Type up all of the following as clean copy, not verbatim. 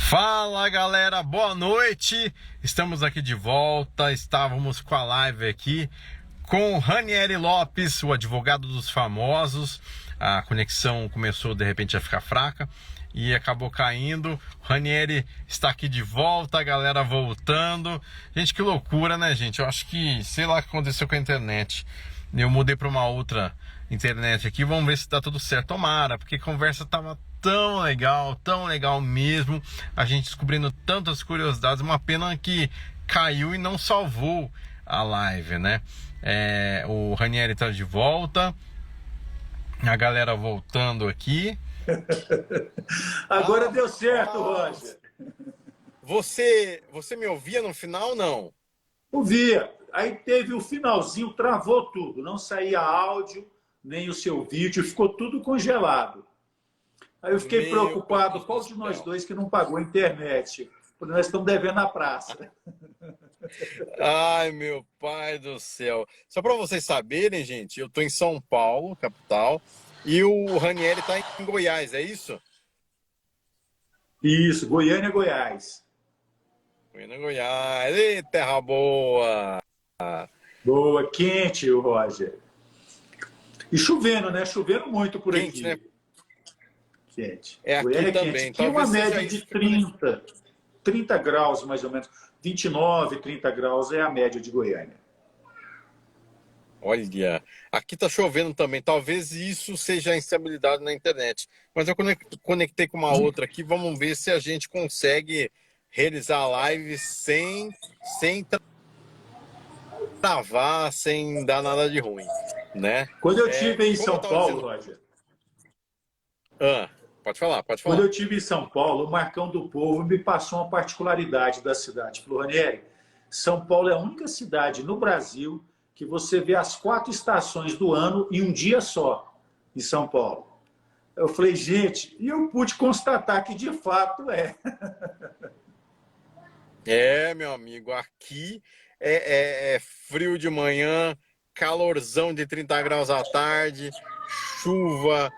Fala galera, boa noite. Estamos aqui de volta. Estávamos com a live aqui com Ranieri Lopes, o advogado dos famosos. A conexão começou de repente a ficar fraca e acabou caindo. O Ranieri está aqui de volta, a galera voltando. Gente, que loucura, né, gente? Eu acho que, sei lá o que aconteceu com a internet. Eu mudei para uma outra internet aqui, vamos ver se dá tudo certo. Tomara, porque a conversa tava tão legal mesmo. A gente descobrindo tantas curiosidades. Uma pena que caiu e não salvou a live, né? O Ranieri tá de volta. A galera voltando aqui. Agora deu certo, Roger. Você me ouvia no final, não? Ouvia. Aí teve o finalzinho, travou tudo. Não saía áudio, nem o seu vídeo, ficou tudo congelado. Aí eu fiquei preocupado, qual de nós dois que não pagou a internet? Porque nós estamos devendo a praça. Ai, meu pai do céu. Só para vocês saberem, gente, eu tô em São Paulo, capital, e o Ranieri tá em Goiás, é isso? Isso, Goiânia, Goiás. Goiânia, Goiás. Ê, terra boa! Boa, quente, o Roger. E chovendo, né? Chovendo muito por Quente, aqui. né? Quente. É, aqui Goiânia é também. quente. Aqui uma média de 30 graus, mais ou menos. 29, 30 graus é a média de Goiânia. Olha, aqui tá chovendo também. Talvez isso seja a instabilidade na internet. Mas eu conectei com uma outra aqui. Vamos ver se a gente consegue realizar a live sem travar, sem dar nada de ruim, né? Quando eu estive em Como eu São tava Paulo, dizendo... Roger. Pode falar, pode Quando falar. eu estive em São Paulo, o Marcão do Povo me passou uma particularidade da cidade. Falou, Ranieri, São Paulo é a única cidade no Brasil que você vê as 4 estações do ano em um dia só, em São Paulo. Eu falei, gente, e eu pude constatar que de fato é. Meu amigo, aqui é frio de manhã, calorzão de 30 graus à tarde, chuva,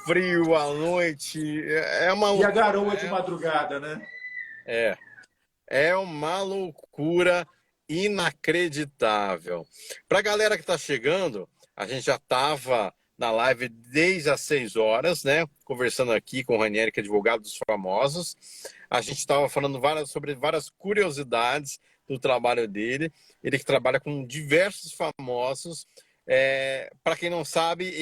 frio à noite, é uma E a loucura. garoa de madrugada, né? É uma loucura inacreditável. Para a galera que está chegando, a gente já estava na live desde as 6 horas, né? Conversando aqui com o Ranieri, que é advogado dos famosos. A gente estava falando sobre várias curiosidades do trabalho dele. Ele que trabalha com diversos famosos. Para quem não sabe,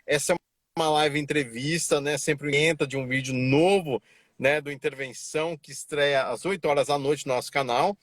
essa é uma live entrevista, né? Sempre entra de um vídeo novo, né, do Intervenção, que estreia às 8 horas da noite no nosso canal.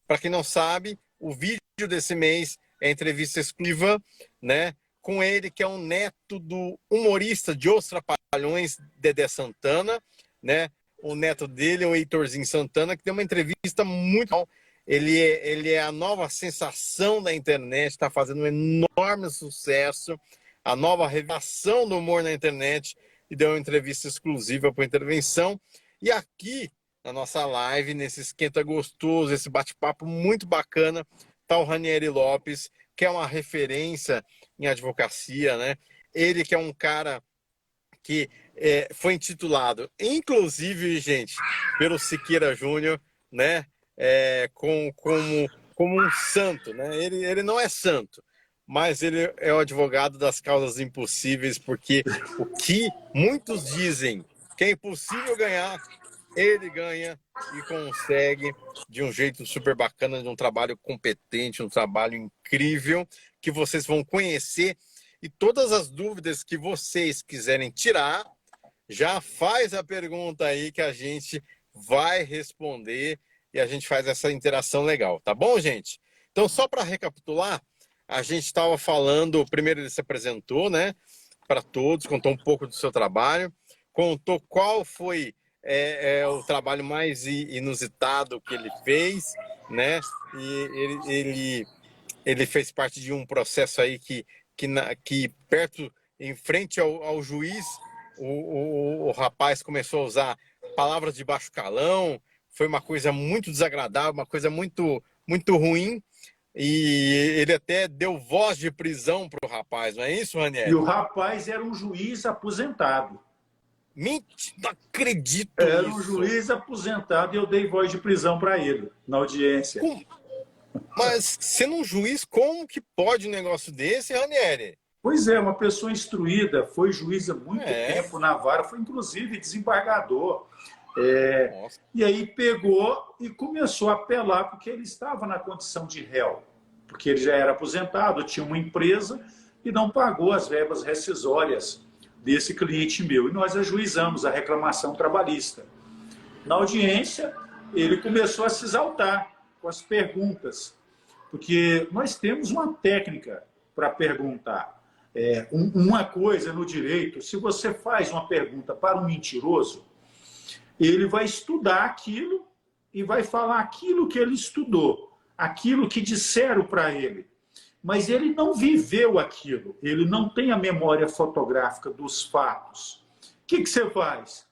Para quem não sabe, o vídeo desse mês é entrevista exclusiva, né, com ele, que é um neto do humorista de Os Trapalhões, Dedé Santana, né? O neto dele, o Heitorzinho Santana, que deu uma entrevista muito legal. Ele é a nova sensação da internet, está fazendo um enorme sucesso, a nova revelação do humor na internet, e deu uma entrevista exclusiva para a Intervenção. E aqui, na nossa live, nesse esquenta gostoso, esse bate-papo muito bacana, está o Ranieri Lopes, que é uma referência em advocacia, né? Ele que é um cara que foi intitulado, inclusive, gente, pelo Siqueira Júnior, né? Como um santo, né? Ele não é santo, mas ele é o advogado das causas impossíveis, porque o que muitos dizem que é impossível ganhar, ele ganha e consegue de um jeito super bacana, de um trabalho competente, um trabalho incrível, que vocês vão conhecer. E todas as dúvidas que vocês quiserem tirar, já faz a pergunta aí que a gente vai responder e a gente faz essa interação legal, tá bom, gente? Então, só para recapitular, a gente estava falando, primeiro ele se apresentou, né, para todos, contou um pouco do seu trabalho, contou qual foi o trabalho mais inusitado que ele fez, né? E ele fez parte de um processo aí que perto, em frente ao juiz, o rapaz começou a usar palavras de baixo calão, foi uma coisa muito desagradável, uma coisa muito, muito ruim, e ele até deu voz de prisão para o rapaz, não é isso, E Ranieri? o rapaz era um juiz aposentado. Mentira, não acredito Era um nisso. juiz aposentado e eu dei voz de prisão para ele, na audiência. Mas sendo um juiz, como que pode um negócio desse, Ranieri? Pois é, uma pessoa instruída, foi juiz há muito É. tempo na vara, foi inclusive desembargador. Nossa. E aí pegou e começou a apelar porque ele estava na condição de réu, porque ele já era aposentado, tinha uma empresa e não pagou as verbas rescisórias desse cliente meu. E nós ajuizamos a reclamação trabalhista. Na audiência, ele começou a se exaltar com as perguntas, porque nós temos uma técnica para perguntar. Uma coisa no direito, se você faz uma pergunta para um mentiroso, ele vai estudar aquilo e vai falar aquilo que ele estudou, aquilo que disseram para ele. Mas ele não viveu aquilo, ele não tem a memória fotográfica dos fatos. O que você faz?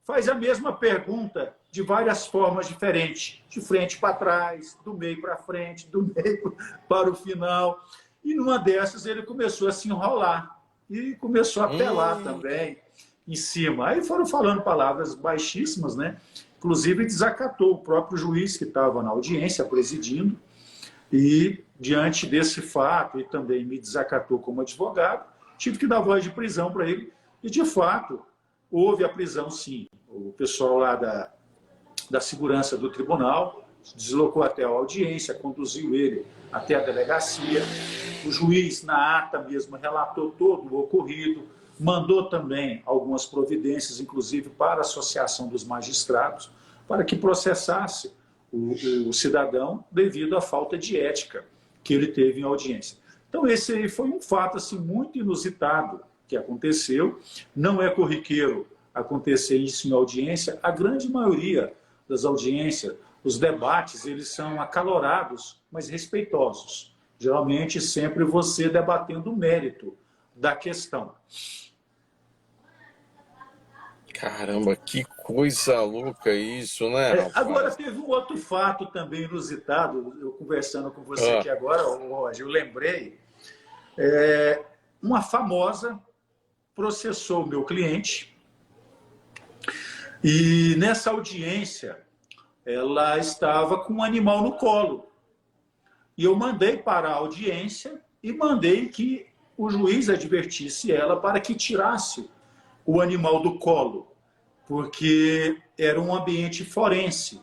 Faz a mesma pergunta de várias formas diferentes, de frente para trás, do meio para frente, do meio para o final. E numa dessas ele começou a se enrolar e começou a apelar também em cima. Aí foram falando palavras baixíssimas, né? Inclusive desacatou o próprio juiz que estava na audiência presidindo e diante desse fato e também me desacatou como advogado, tive que dar voz de prisão para ele e de fato houve a prisão sim. O pessoal lá da segurança do tribunal deslocou até a audiência, conduziu ele até a delegacia. O juiz, na ata mesmo, relatou todo o ocorrido, mandou também algumas providências, inclusive para a Associação dos Magistrados, para que processasse o cidadão devido à falta de ética que ele teve em audiência. Então, esse aí foi um fato assim, muito inusitado que aconteceu. Não é corriqueiro acontecer isso em audiência. A grande maioria das audiências, os debates, eles são acalorados, mas respeitosos. Geralmente, sempre você debatendo o mérito da questão. Caramba, que coisa louca isso, né, rapaz? Agora, teve um outro fato também inusitado, eu conversando com você aqui agora, Roger, eu lembrei, uma famosa processou o meu cliente e nessa audiência ela estava com um animal no colo. E eu mandei para a audiência e mandei que o juiz advertisse ela para que tirasse o animal do colo, porque era um ambiente forense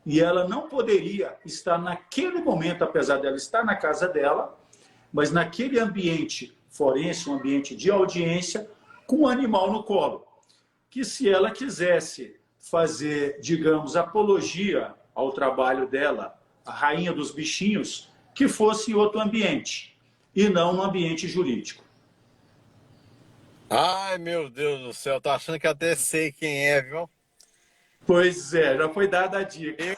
e ela não poderia estar naquele momento, apesar dela estar na casa dela, mas naquele ambiente forense, um ambiente de audiência, com um animal no colo. Que se ela quisesse fazer, digamos, apologia ao trabalho dela, a rainha dos bichinhos, que fosse em outro ambiente e não no ambiente jurídico. Ai, meu Deus do céu, tô achando que até sei quem é, viu? Pois é, já foi dada a dica. Eu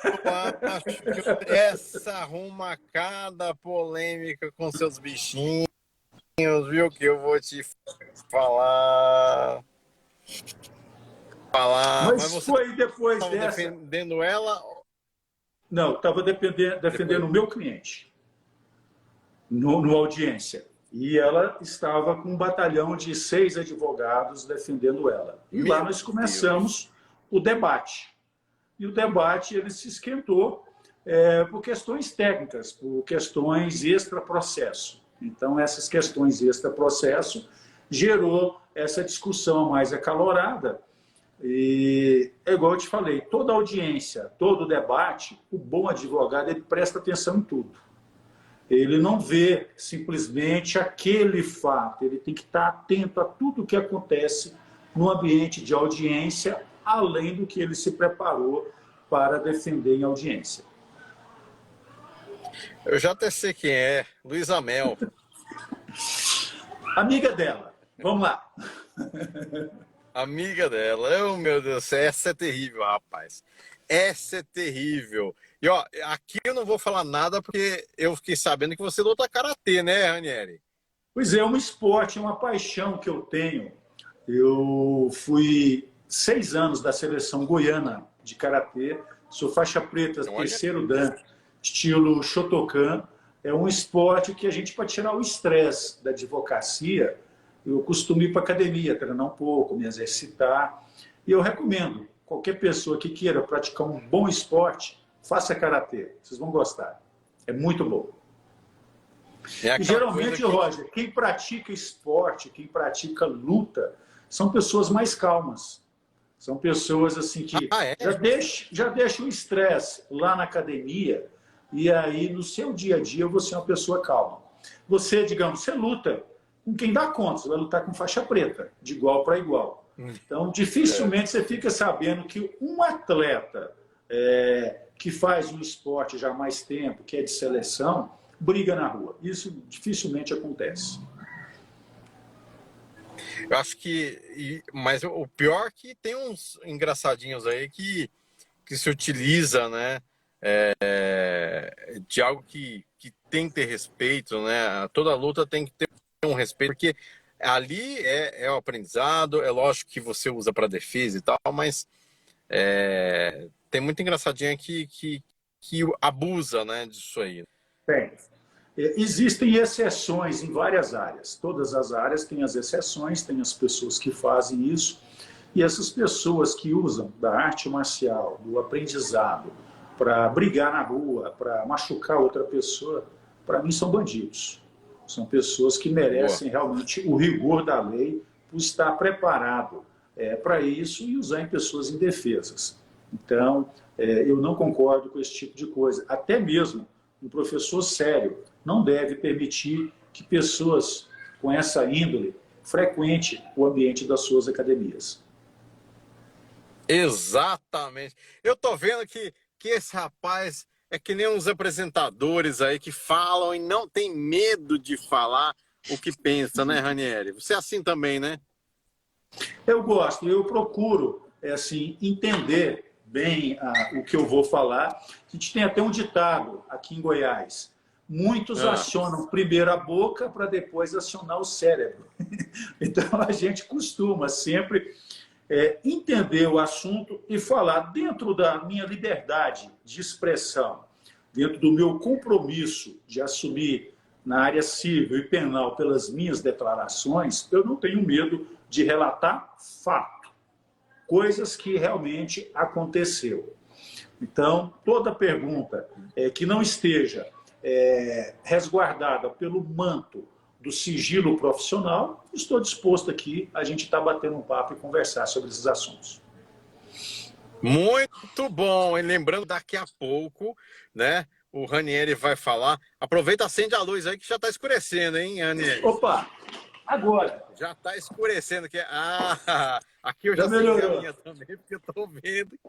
acho que essa arruma cada polêmica com seus bichinhos, viu? Que eu vou te falar. Mas você foi depois estava dessa... defendendo ela? Não, estava defendendo o meu cliente no audiência. E ela estava com um batalhão de 6 advogados defendendo ela. E lá nós começamos o debate. E o debate ele se esquentou por questões técnicas, por questões extra-processo. Então, essas questões extra-processo gerou essa discussão mais acalorada. E é igual eu te falei, toda audiência, todo debate, o bom advogado ele presta atenção em tudo. Ele não vê simplesmente aquele fato, ele tem que estar atento a tudo o que acontece no ambiente de audiência, além do que ele se preparou para defender em audiência. Eu já até sei quem é, Luísa Mel. Amiga dela, vamos lá. Amiga dela, oh meu Deus, essa é terrível, rapaz. Essa é terrível. E ó, aqui eu não vou falar nada porque eu fiquei sabendo que você luta karatê, né, Ranieri? Pois é um esporte, é uma paixão que eu tenho. Eu fui 6 anos da seleção goiana de karatê, sou faixa preta, terceiro dan, estilo Shotokan. É um esporte que a gente, para tirar o estresse da advocacia, eu costumo ir para academia, treinar um pouco, me exercitar. E eu recomendo, qualquer pessoa que queira praticar um bom esporte, faça karatê. Vocês vão gostar. É muito bom. É E aquela coisa geralmente, que... Roger, quem pratica esporte, quem pratica luta, são pessoas mais calmas. São pessoas assim que Ah, é? já deixam o estresse lá na academia e aí no seu dia a dia você é uma pessoa calma. Você, digamos, você luta com quem dá conta, você vai lutar com faixa preta, de igual para igual. Então, dificilmente você fica sabendo que um atleta que faz um esporte já há mais tempo, que é de seleção, briga na rua. Isso dificilmente acontece. Eu acho que... Mas o pior é que tem uns engraçadinhos aí que se utiliza, né? De algo que tem que ter respeito, né? Toda luta tem que ter um respeito, porque ali é o aprendizado, é lógico que você usa para defesa e tal, mas tem muita engraçadinha que abusa, né, disso aí. Tem. Existem exceções em várias áreas. Todas as áreas têm as exceções, tem as pessoas que fazem isso. E essas pessoas que usam da arte marcial, do aprendizado, para brigar na rua, para machucar outra pessoa, para mim são bandidos. São pessoas que merecem realmente o rigor da lei por estar preparado para isso e usar em pessoas indefesas. Então, eu não concordo com esse tipo de coisa. Até mesmo um professor sério não deve permitir que pessoas com essa índole frequentem o ambiente das suas academias. Exatamente. Eu tô vendo que esse rapaz é que nem uns apresentadores aí que falam e não tem medo de falar o que pensa, né, Ranieri? Você é assim também, né? Eu gosto, eu procuro assim, entender bem o que eu vou falar. A gente tem até um ditado aqui em Goiás. Muitos acionam primeiro a boca para depois acionar o cérebro. Então a gente costuma sempre entender o assunto e falar dentro da minha liberdade de expressão, dentro do meu compromisso de assumir na área civil e penal pelas minhas declarações, eu não tenho medo de relatar fato, coisas que realmente aconteceu. Então, toda pergunta que não esteja resguardada pelo manto do sigilo profissional, estou disposto aqui a gente estar batendo um papo e conversar sobre esses assuntos. Muito bom, e lembrando daqui a pouco, né, o Ranieri vai falar. Aproveita, acende a luz aí que já está escurecendo, hein, Ranieri? Opa, agora. Já está escurecendo aqui. Aqui eu Já já acendi a melhorou. minha também, porque eu estou vendo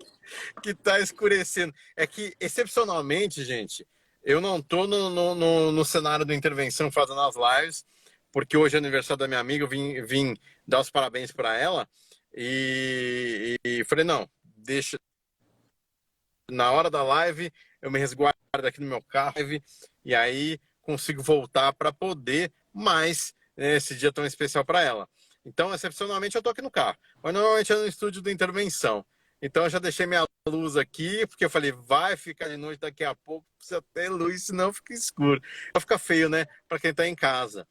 que está escurecendo. É que, excepcionalmente, gente, eu não estou no cenário da intervenção fazendo as lives, porque hoje é aniversário da minha amiga, eu vim dar os parabéns para ela e falei, não, deixa. Na hora da live, eu me resguardo aqui no meu carro e aí consigo voltar para poder mais esse dia tão especial para ela. Então, excepcionalmente, eu estou aqui no carro, mas normalmente é no estúdio de intervenção. Então, eu já deixei minha luz aqui, porque eu falei, vai ficar de noite daqui a pouco, precisa ter luz, senão fica escuro. Vai ficar feio, né, para quem está em casa.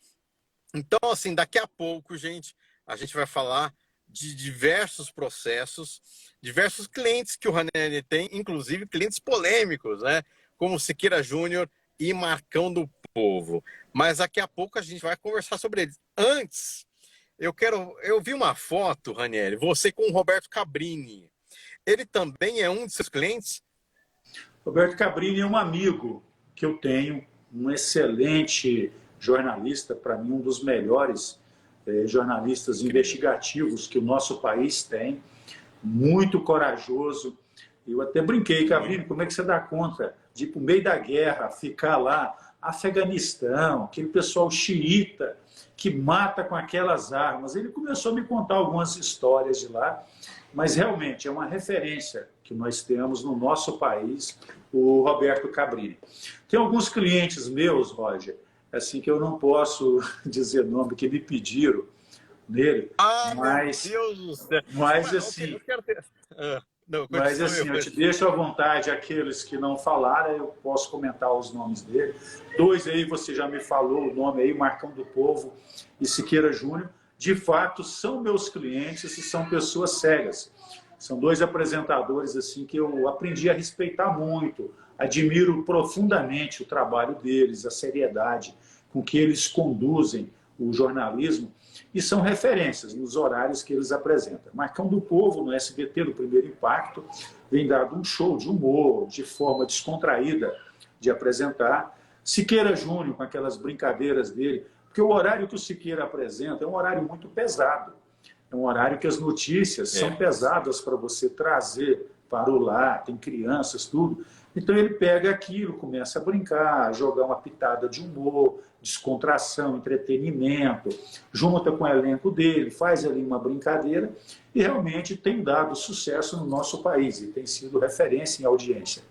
Então, assim, daqui a pouco, gente, a gente vai falar de diversos processos, diversos clientes que o Ranieri tem, inclusive clientes polêmicos, né? Como Siqueira Júnior e Marcão do Povo. Mas daqui a pouco a gente vai conversar sobre eles. Antes, eu vi uma foto, Ranieri, você com o Roberto Cabrini. Ele também é um de seus clientes? Roberto Cabrini é um amigo que eu tenho, um excelente jornalista, para mim um dos melhores jornalistas investigativos que o nosso país tem, muito corajoso. Eu até brinquei, Cabrini, como é que você dá conta de ir para o meio da guerra, ficar lá, Afeganistão, aquele pessoal xiita que mata com aquelas armas. Ele começou a me contar algumas histórias de lá, mas realmente é uma referência que nós temos no nosso país, o Roberto Cabrini. Tem alguns clientes meus, Roger, assim que eu não posso dizer nome, que me pediram nele, mas, meu Deus do céu. mas assim, eu quero ter... Não, mas assim, eu te deixo à vontade, aqueles que não falaram, eu posso comentar os nomes dele. Dois aí, você já me falou o nome aí, Marcão do Povo e Siqueira Júnior. de fato, são meus clientes e são pessoas sérias. São dois apresentadores assim que eu aprendi a respeitar muito, admiro profundamente o trabalho deles, a seriedade com que eles conduzem o jornalismo e são referências nos horários que eles apresentam. Marcão do Povo, no SBT, no Primeiro Impacto, vem dado um show de humor, de forma descontraída de apresentar. Siqueira Júnior, com aquelas brincadeiras dele, porque o horário que o Siqueira apresenta é um horário muito pesado. É um horário que as notícias são pesadas para você trazer para o lar, tem crianças, tudo. Então ele pega aquilo, começa a brincar, jogar uma pitada de humor, descontração, entretenimento, junta com o elenco dele, faz ali uma brincadeira e realmente tem dado sucesso no nosso país e tem sido referência em audiência.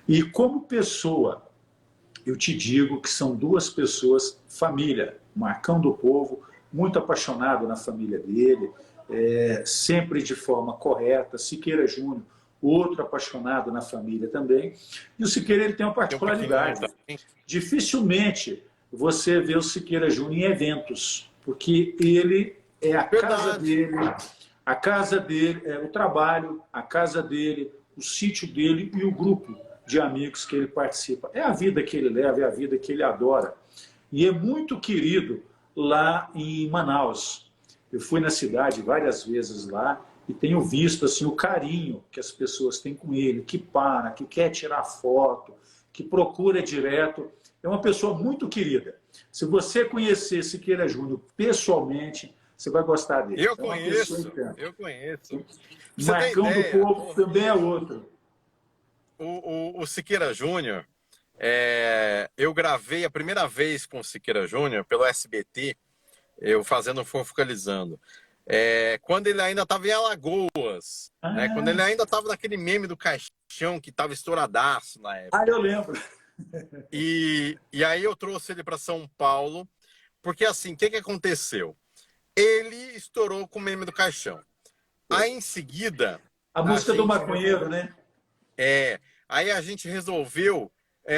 E como pessoa, eu te digo que são duas pessoas, família, Marcão do Povo, muito apaixonado na família dele, sempre de forma correta, Siqueira Júnior, outro apaixonado na família também. E o Siqueira ele tem uma particularidade. Dificilmente você vê o Siqueira Júnior em eventos, porque ele é a casa dele, é o trabalho, a casa dele, o sítio dele e o grupo de amigos que ele participa. É a vida que ele leva, é a vida que ele adora. E é muito querido lá em Manaus. Eu fui na cidade várias vezes lá e tenho visto assim, o carinho que as pessoas têm com ele, que para, que quer tirar foto, que procura direto. É uma pessoa muito querida. Se você conhecer Siqueira Júnior pessoalmente, você vai gostar dele. Eu conheço. Marcão do Povo também é outro. O Siqueira Júnior, eu gravei a primeira vez com o Siqueira Júnior pelo SBT, eu fazendo Fofocalizando. Quando ele ainda estava em Alagoas, né? Quando ele ainda estava naquele meme do caixão que estava estouradaço na época. Eu lembro. E aí eu trouxe ele para São Paulo, porque assim, o que aconteceu? Ele estourou com o meme do caixão. Aí em seguida... A música do maconheiro, né? Aí a gente resolveu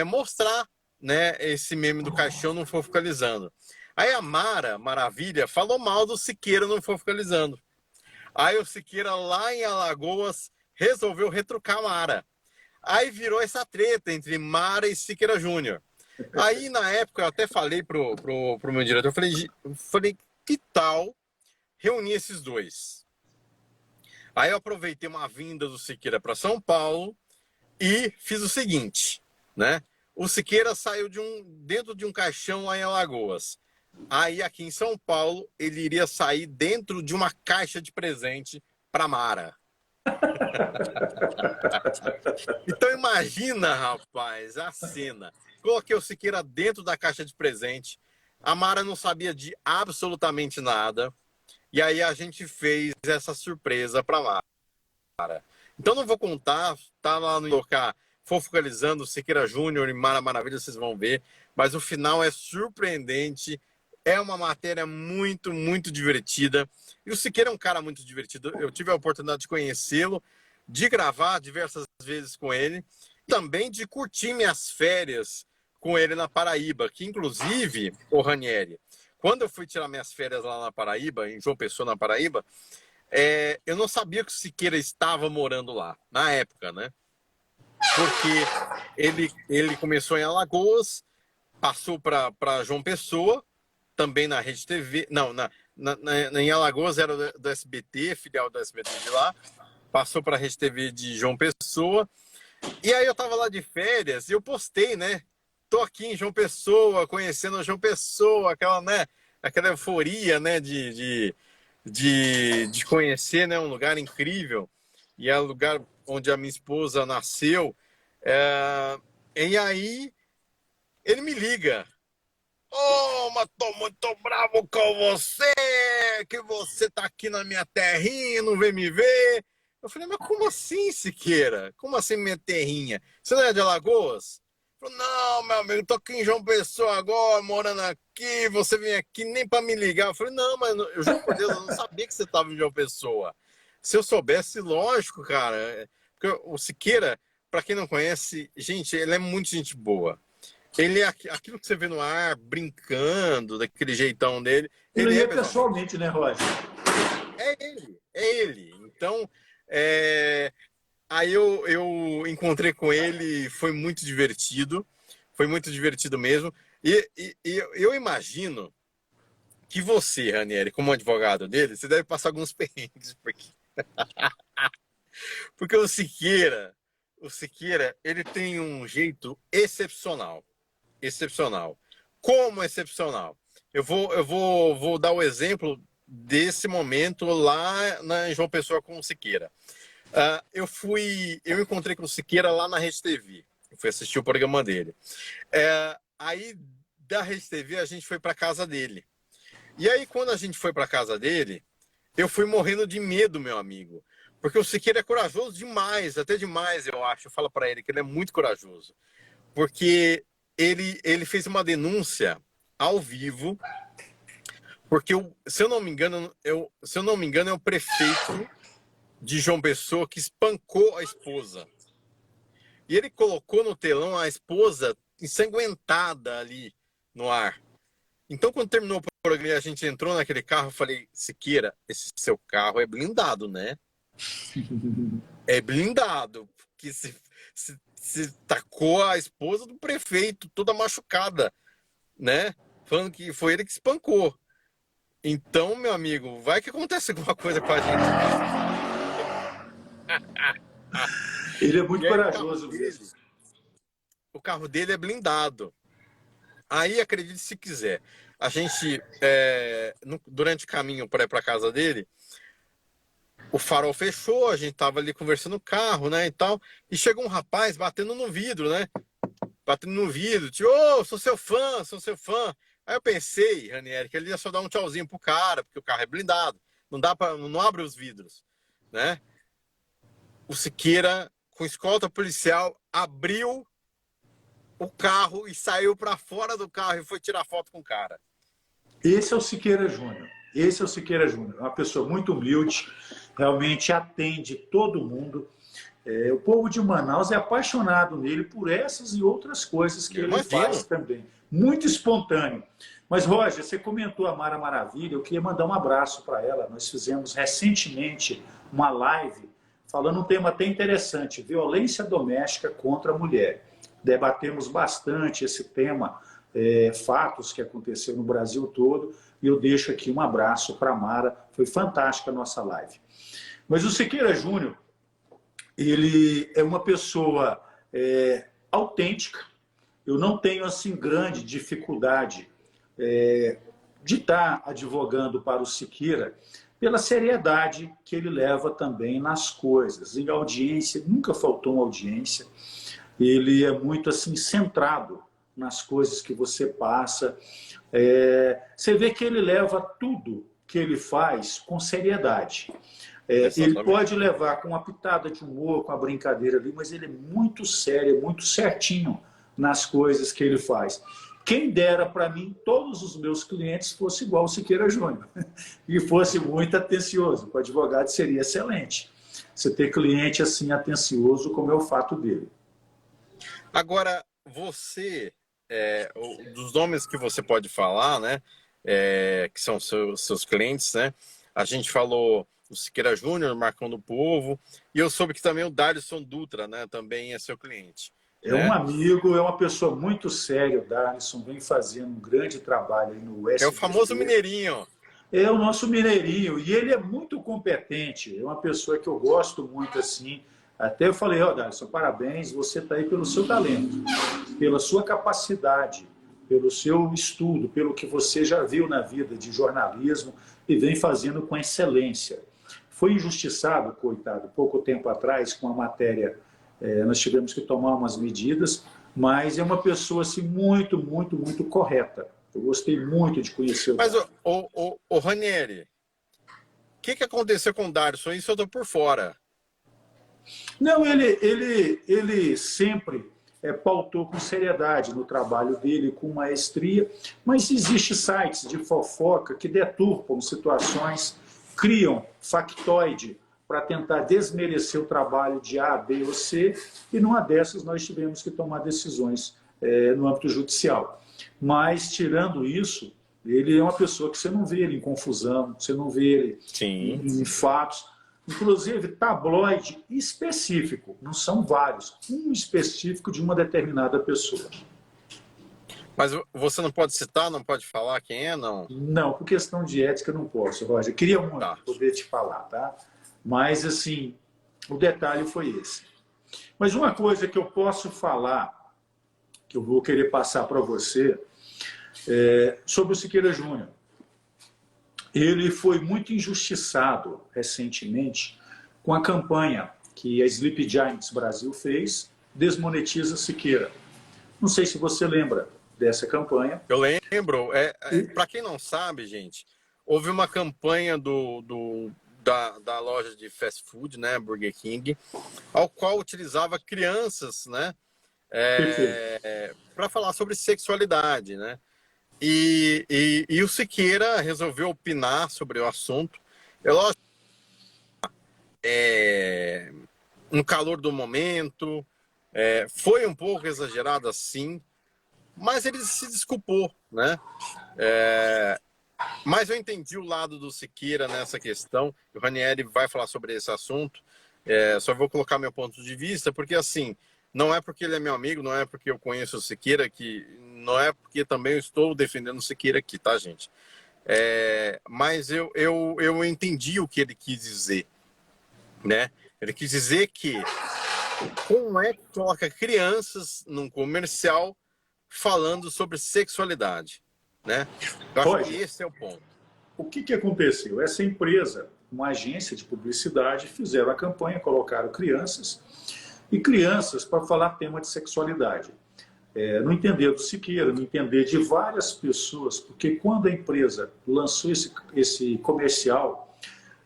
mostrar, né, esse meme do caixão no Fofocalizando. Aí a Maravilha, falou mal do Siqueira no Fofocalizando. Aí o Siqueira, lá em Alagoas, resolveu retrucar a Mara. Aí virou essa treta entre Mara e Siqueira Júnior. Aí, na época, eu até falei pro meu diretor, eu falei, que tal reunir esses dois? Aí eu aproveitei uma vinda do Siqueira para São Paulo e fiz o seguinte, né? O Siqueira saiu dentro de um caixão lá em Alagoas. Aí, aqui em São Paulo, ele iria sair dentro de uma caixa de presente para Mara. Então imagina, rapaz, a cena. Coloquei o Siqueira dentro da caixa de presente. A Mara não sabia de absolutamente nada. E aí a gente fez essa surpresa para Mara. Então não vou contar, tá lá no local Fofocalizando, Siqueira Júnior e Mara Maravilha, vocês vão ver. Mas o final é surpreendente. É uma matéria muito, muito divertida. E o Siqueira é um cara muito divertido. Eu tive a oportunidade de conhecê-lo, de gravar diversas vezes com ele, também de curtir minhas férias com ele na Paraíba, que inclusive, o Ranieri, quando eu fui tirar minhas férias lá na Paraíba, em João Pessoa, na Paraíba, eu não sabia que o Siqueira estava morando lá, na época, né? Porque ele começou em Alagoas, passou para João Pessoa, também na Rede TV, não, em Alagoas era do SBT, filial do SBT de lá, passou para a Rede TV de João Pessoa, e aí eu tava lá de férias e eu postei, né? Tô aqui em João Pessoa, conhecendo João Pessoa, aquela, né? Aquela euforia, né? De conhecer, né? Um lugar incrível, e é o lugar onde a minha esposa nasceu. E aí ele me liga. Mas tô muito bravo com você, que você tá aqui na minha terrinha, não vem me ver. Eu falei, mas como assim, Siqueira? Como assim minha terrinha? Você não é de Alagoas? Ele falou, não, meu amigo, tô aqui em João Pessoa agora, morando aqui, você vem aqui nem pra me ligar. Eu falei, não, mas eu juro por Deus, eu não sabia que você tava em João Pessoa. Se eu soubesse, lógico, cara. Porque o Siqueira, pra quem não conhece, gente, ele é muito gente boa. Ele é aquilo que você vê no ar, brincando, daquele jeitão dele. Ele Ele é é pessoalmente, né, Roger? é ele. Então, aí eu encontrei com ele, foi muito divertido mesmo. E eu imagino que você, Ranieri, como advogado dele, você deve passar alguns perrengues, porque o Siqueira, ele tem um jeito excepcional. Excepcional. Como excepcional? Vou dar o exemplo desse momento lá em João Pessoa com o Siqueira. Eu encontrei com o Siqueira lá na Rede TV. Eu fui assistir o programa dele. Aí, da Rede TV, a gente foi para casa dele. E aí, quando a gente foi para casa dele, eu fui morrendo de medo, meu amigo. Porque o Siqueira é corajoso demais, até demais, eu acho. Eu falo para ele que ele é muito corajoso. Porque ele fez uma denúncia ao vivo, porque, se eu não me engano, é o prefeito de João Pessoa que espancou a esposa. E ele colocou no telão a esposa ensanguentada ali no ar. Então, quando terminou o programa e a gente entrou naquele carro, eu falei, Siqueira, esse seu carro é blindado, né? É blindado, porque se tacou a esposa do prefeito, toda machucada, né? Falando que foi ele que espancou. Então, meu amigo, vai que acontece alguma coisa com a gente. Ele é muito corajoso mesmo. O carro dele é blindado. Aí, acredite se quiser, a gente, durante o caminho para ir para casa dele, o farol fechou, a gente tava ali conversando no carro, né, e tal, e chegou um rapaz batendo no vidro, né, batendo no vidro, tipo, ô, sou seu fã, sou seu fã. Aí eu pensei, Ranieri, que ele ia só dar um tchauzinho pro cara, porque o carro é blindado, não abre os vidros, né. O Siqueira, com escolta policial, abriu o carro e saiu para fora do carro e foi tirar foto com o cara. Esse é o Siqueira Júnior. Esse é o Siqueira Júnior. Uma pessoa muito humilde, realmente atende todo mundo. O povo de Manaus é apaixonado nele por essas e outras coisas que ele faz também. Muito espontâneo. Mas, Roger, você comentou a Mara Maravilha, eu queria mandar um abraço para ela. Nós fizemos recentemente uma live falando um tema até interessante, violência doméstica contra a mulher. Debatemos bastante esse tema, fatos que aconteceram no Brasil todo, e eu deixo aqui um abraço para a Mara, foi fantástica a nossa live. Mas o Siqueira Júnior, ele é uma pessoa autêntica, eu não tenho assim grande dificuldade de estar advogando para o Siqueira, pela seriedade que ele leva também nas coisas. Em audiência, nunca faltou uma audiência, ele é muito assim centrado nas coisas que você passa. Você vê que ele leva tudo que ele faz com seriedade. Ele pode levar com uma pitada de humor, com a brincadeira ali, mas ele é muito sério, muito certinho nas coisas que ele faz. Quem dera para mim, todos os meus clientes fossem igual o Siqueira Júnior e fosse muito atencioso. O advogado seria excelente. Você ter cliente assim atencioso, como é o fato dele. Agora, você, dos nomes que você pode falar, né, que são seus clientes, né, a gente falou o Siqueira Júnior, Marcão do Povo, e eu soube que também o Darlison Dutra, né, também é seu cliente. É um amigo, é uma pessoa muito séria, o Darlison, vem fazendo um grande trabalho aí no SBT. É o famoso mineirinho. É o nosso mineirinho, e ele é muito competente, é uma pessoa que eu gosto muito assim. Até eu falei, Darlison, parabéns, você está aí pelo seu talento, pela sua capacidade, pelo seu estudo, pelo que você já viu na vida de jornalismo e vem fazendo com excelência. Foi injustiçado, coitado, pouco tempo atrás, com a matéria, nós tivemos que tomar umas medidas, mas é uma pessoa assim, muito, muito, muito correta. Eu gostei muito de conhecer o Mas, o Ranieri, o que aconteceu com o Darlison? Isso eu estou por fora. Não, ele sempre pautou com seriedade no trabalho dele, com maestria, mas existem sites de fofoca que deturpam situações, criam factoide para tentar desmerecer o trabalho de A, B ou C, e numa dessas nós tivemos que tomar decisões no âmbito judicial. Mas, tirando isso, ele é uma pessoa que você não vê ele em confusão, você não vê ele em fatos. Inclusive, tabloide específico, não são vários, um específico de uma determinada pessoa. Mas você não pode citar, não pode falar quem é, não? Não, por questão de ética eu não posso, Roger. Eu queria muito poder te falar, tá? Mas, assim, o detalhe foi esse. Mas uma coisa que eu posso falar, que eu vou querer passar para você, é sobre o Siqueira Júnior. Ele foi muito injustiçado recentemente com a campanha que a Sleep Giants Brasil fez, Desmonetiza Siqueira. Não sei se você lembra dessa campanha. Eu lembro. Para quem não sabe, gente, houve uma campanha da loja de fast food, né, Burger King, ao qual utilizava crianças, né, para falar sobre sexualidade, né? E o Siqueira resolveu opinar sobre o assunto. É lógico, no calor do momento, foi um pouco exagerado assim, mas ele se desculpou, né? Mas eu entendi o lado do Siqueira nessa questão. O Ranieri vai falar sobre esse assunto. Só vou colocar meu ponto de vista, porque assim, não é porque ele é meu amigo, não é porque eu conheço o Siqueira, não é porque também eu estou defendendo o Siqueira aqui, tá, gente? Mas eu entendi o que ele quis dizer, né? Ele quis dizer que como é que coloca crianças num comercial falando sobre sexualidade, né? Eu acho que esse é o ponto. O que aconteceu? Essa empresa, uma agência de publicidade, fizeram a campanha, colocaram crianças para falar tema de sexualidade. No entender do Siqueira, no entender de várias pessoas, porque quando a empresa lançou esse comercial,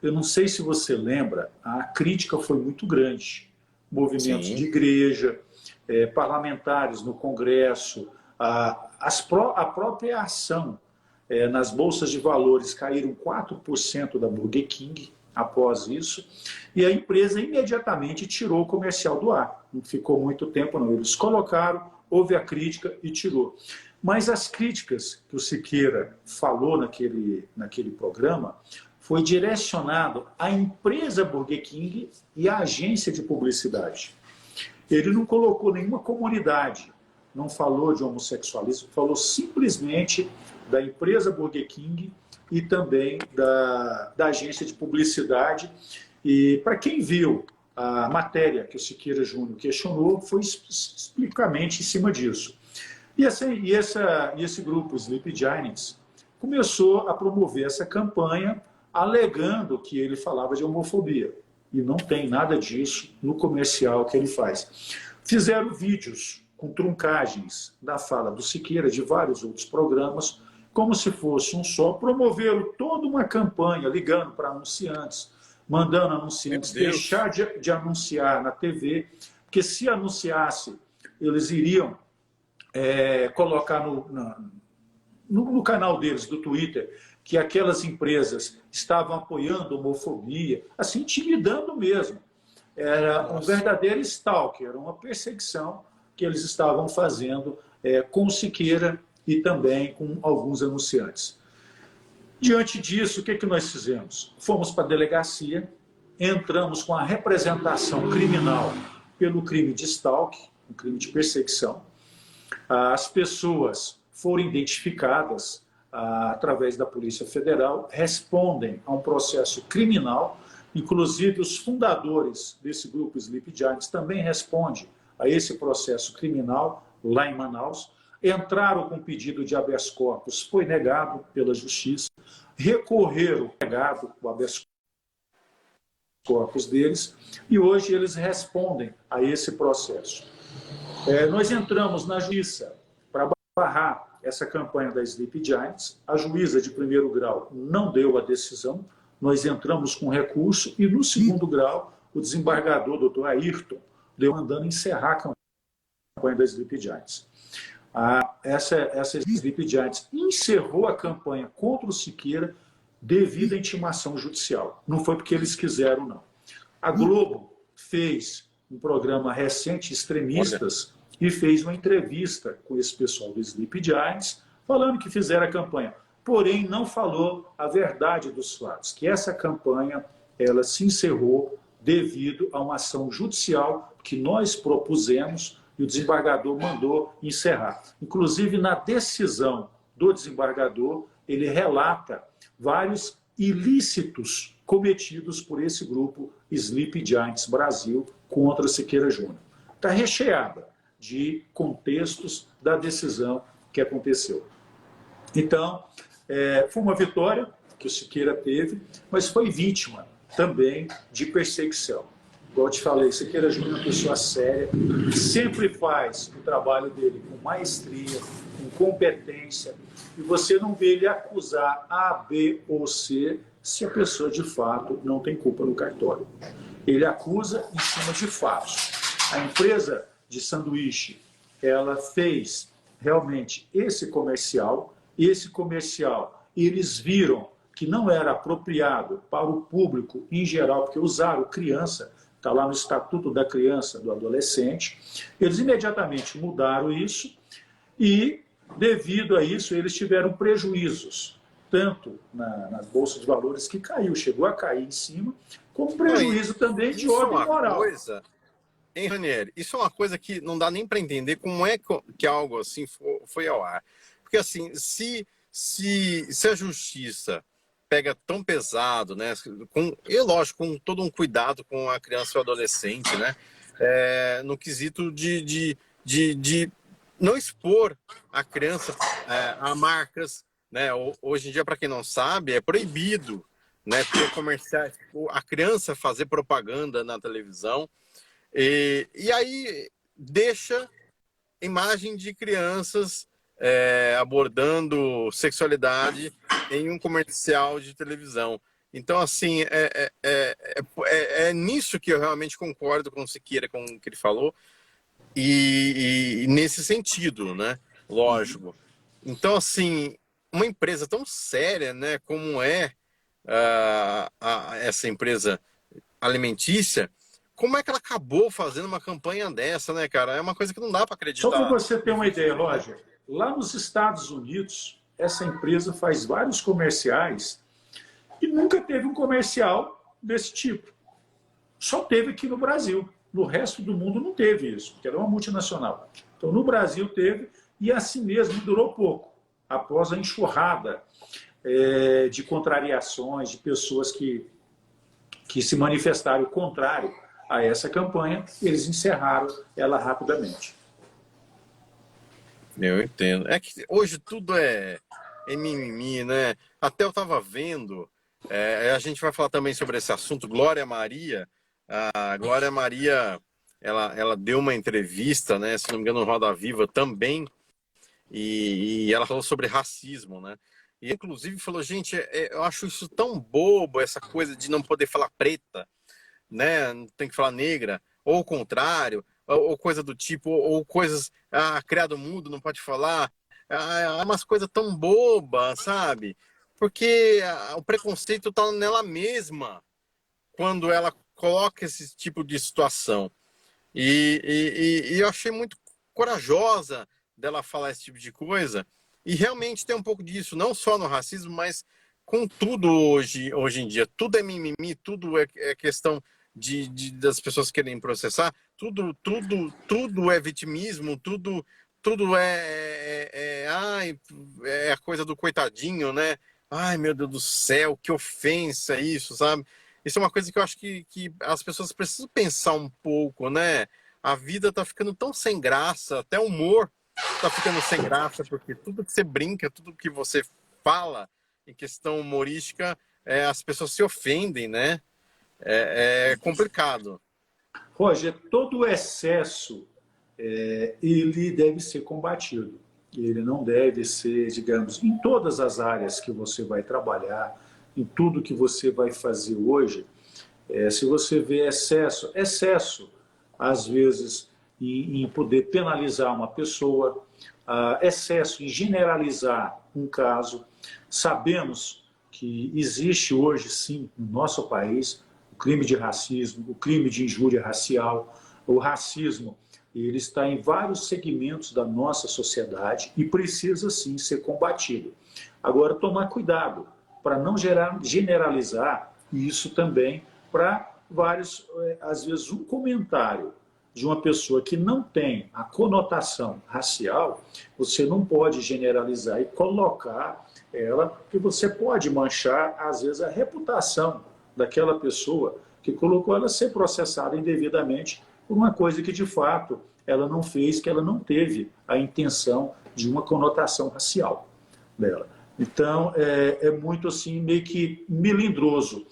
eu não sei se você lembra, a crítica foi muito grande. Movimentos de igreja, parlamentares no Congresso, a própria ação nas bolsas de valores caíram 4% da Burger King após isso, e a empresa imediatamente tirou o comercial do ar. Não ficou muito tempo, não. Eles colocaram, houve a crítica e tirou. Mas as críticas que o Siqueira falou naquele programa foi direcionado à empresa Burger King e à agência de publicidade. Ele não colocou nenhuma comunidade, não falou de homossexualismo, falou simplesmente da empresa Burger King e também da agência de publicidade. E para quem viu a matéria que o Siqueira Júnior questionou, foi explicitamente em cima disso. E esse grupo, Sleep Giants, começou a promover essa campanha alegando que ele falava de homofobia. E não tem nada disso no comercial que ele faz. Fizeram vídeos com truncagens da fala do Siqueira, de vários outros programas, como se fosse um só, promoveram toda uma campanha, ligando para anunciantes, mandando anunciantes deixar de anunciar na TV, porque se anunciasse, eles iriam colocar no canal deles, do Twitter, que aquelas empresas estavam apoiando a homofobia, assim, intimidando mesmo. Era um verdadeiro stalker, uma perseguição que eles estavam fazendo com o Siqueira e também com alguns anunciantes. Diante disso, o que nós fizemos? Fomos para a delegacia, entramos com a representação criminal pelo crime de stalking, um crime de perseguição. As pessoas foram identificadas através da Polícia Federal, respondem a um processo criminal, inclusive os fundadores desse grupo Sleep Giants também respondem a esse processo criminal lá em Manaus, entraram com pedido de habeas corpus, foi negado pela Justiça, recorreram, negado o habeas corpus deles, e hoje eles respondem a esse processo. Nós entramos na Justiça para barrar essa campanha da Sleep Giants, a juíza de primeiro grau não deu a decisão, nós entramos com recurso e no segundo grau o desembargador, doutor Ayrton, deu mandando encerrar a campanha da Sleep Giants. Essa Sleep Giants encerrou a campanha contra o Siqueira devido à intimação judicial. Não foi porque eles quiseram, não. A Globo fez um programa recente, Extremistas, e fez uma entrevista com esse pessoal do Sleep Giants, falando que fizeram a campanha. Porém, não falou a verdade dos fatos, que essa campanha ela se encerrou devido a uma ação judicial que nós propusemos e o desembargador mandou encerrar. Inclusive, na decisão do desembargador, ele relata vários ilícitos cometidos por esse grupo Sleep Giants Brasil contra Siqueira Júnior. Está recheada de contextos da decisão que aconteceu. Então, foi uma vitória que o Siqueira teve, mas foi vítima também de perseguição. Igual eu te falei, Siqueira Júnior é uma pessoa séria, sempre faz o trabalho dele com maestria, com competência, e você não vê ele acusar A, B ou C se a pessoa de fato não tem culpa no cartório. Ele acusa em cima de fatos. A empresa de sanduíche, ela fez realmente esse comercial, eles viram que não era apropriado para o público em geral, porque usaram criança, está lá no Estatuto da Criança, do Adolescente, eles imediatamente mudaram isso e, devido a isso, eles tiveram prejuízos, tanto na Bolsa de Valores, que caiu, chegou a cair em cima, como prejuízo também de ordem moral. Hein, Ranieri? Isso é uma coisa que não dá nem para entender como é que algo assim foi ao ar. Porque, assim, se a justiça pega tão pesado, né, e lógico, com todo um cuidado com a criança e o adolescente, né, no quesito de não expor a criança a marcas, né, hoje em dia, para quem não sabe, é proibido, né, ter comerciais, a criança fazer propaganda na televisão, e aí deixa imagem de crianças abordando sexualidade em um comercial de televisão. Então, assim, é nisso que eu realmente concordo com o Siqueira, com o que ele falou, e nesse sentido, né? Lógico. Então, assim, uma empresa tão séria, né, como essa empresa alimentícia, como é que ela acabou fazendo uma campanha dessa, né, cara? É uma coisa que não dá para acreditar. Só para você ter uma ideia, Roger, lá nos Estados Unidos, essa empresa faz vários comerciais e nunca teve um comercial desse tipo. Só teve aqui no Brasil. No resto do mundo não teve isso, porque ela é uma multinacional. Então, no Brasil teve, e assim mesmo durou pouco, após a enxurrada de contrariações, de pessoas que se manifestaram o contrário a essa campanha, eles encerraram ela rapidamente. Eu entendo. É que hoje tudo é mimimi, né? Até eu estava vendo, a gente vai falar também sobre esse assunto, Glória Maria. A Glória Maria, ela deu uma entrevista, né? Se não me engano, no Roda Viva também, e ela falou sobre racismo, né? E inclusive falou, gente, eu acho isso tão bobo, essa coisa de não poder falar preta, né? Tem que falar negra, ou o contrário, ou coisa do tipo, ou coisas, criado mudo, não pode falar, umas coisas tão bobas, sabe? Porque o preconceito tá nela mesma quando ela coloca esse tipo de situação. E eu achei muito corajosa dela falar esse tipo de coisa, e realmente tem um pouco disso, não só no racismo, mas com tudo hoje em dia. Tudo é mimimi, tudo é questão das pessoas querem processar, tudo é vitimismo, tudo é a coisa do coitadinho, né? Ai, meu Deus do céu, que ofensa isso, sabe? Isso é uma coisa que eu acho que as pessoas precisam pensar um pouco, né? A vida tá ficando tão sem graça, até o humor tá ficando sem graça, porque tudo que você brinca, tudo que você fala em questão humorística, as pessoas se ofendem, né? É complicado. Roger, todo o excesso ele deve ser combatido. Ele não deve ser, digamos, em todas as áreas que você vai trabalhar, em tudo que você vai fazer hoje, se você vê excesso, às vezes, em poder penalizar uma pessoa, excesso em generalizar um caso. Sabemos que existe hoje, sim, no nosso país, o crime de racismo, o crime de injúria racial, o racismo ele está em vários segmentos da nossa sociedade e precisa sim ser combatido. Agora, tomar cuidado para não generalizar isso também para vários, às vezes, um comentário de uma pessoa que não tem a conotação racial, você não pode generalizar e colocar ela, porque você pode manchar, às vezes, a reputação daquela pessoa que colocou ela ser processada indevidamente por uma coisa que, de fato, ela não fez, que ela não teve a intenção de uma conotação racial dela. Então, é muito assim, meio que melindroso.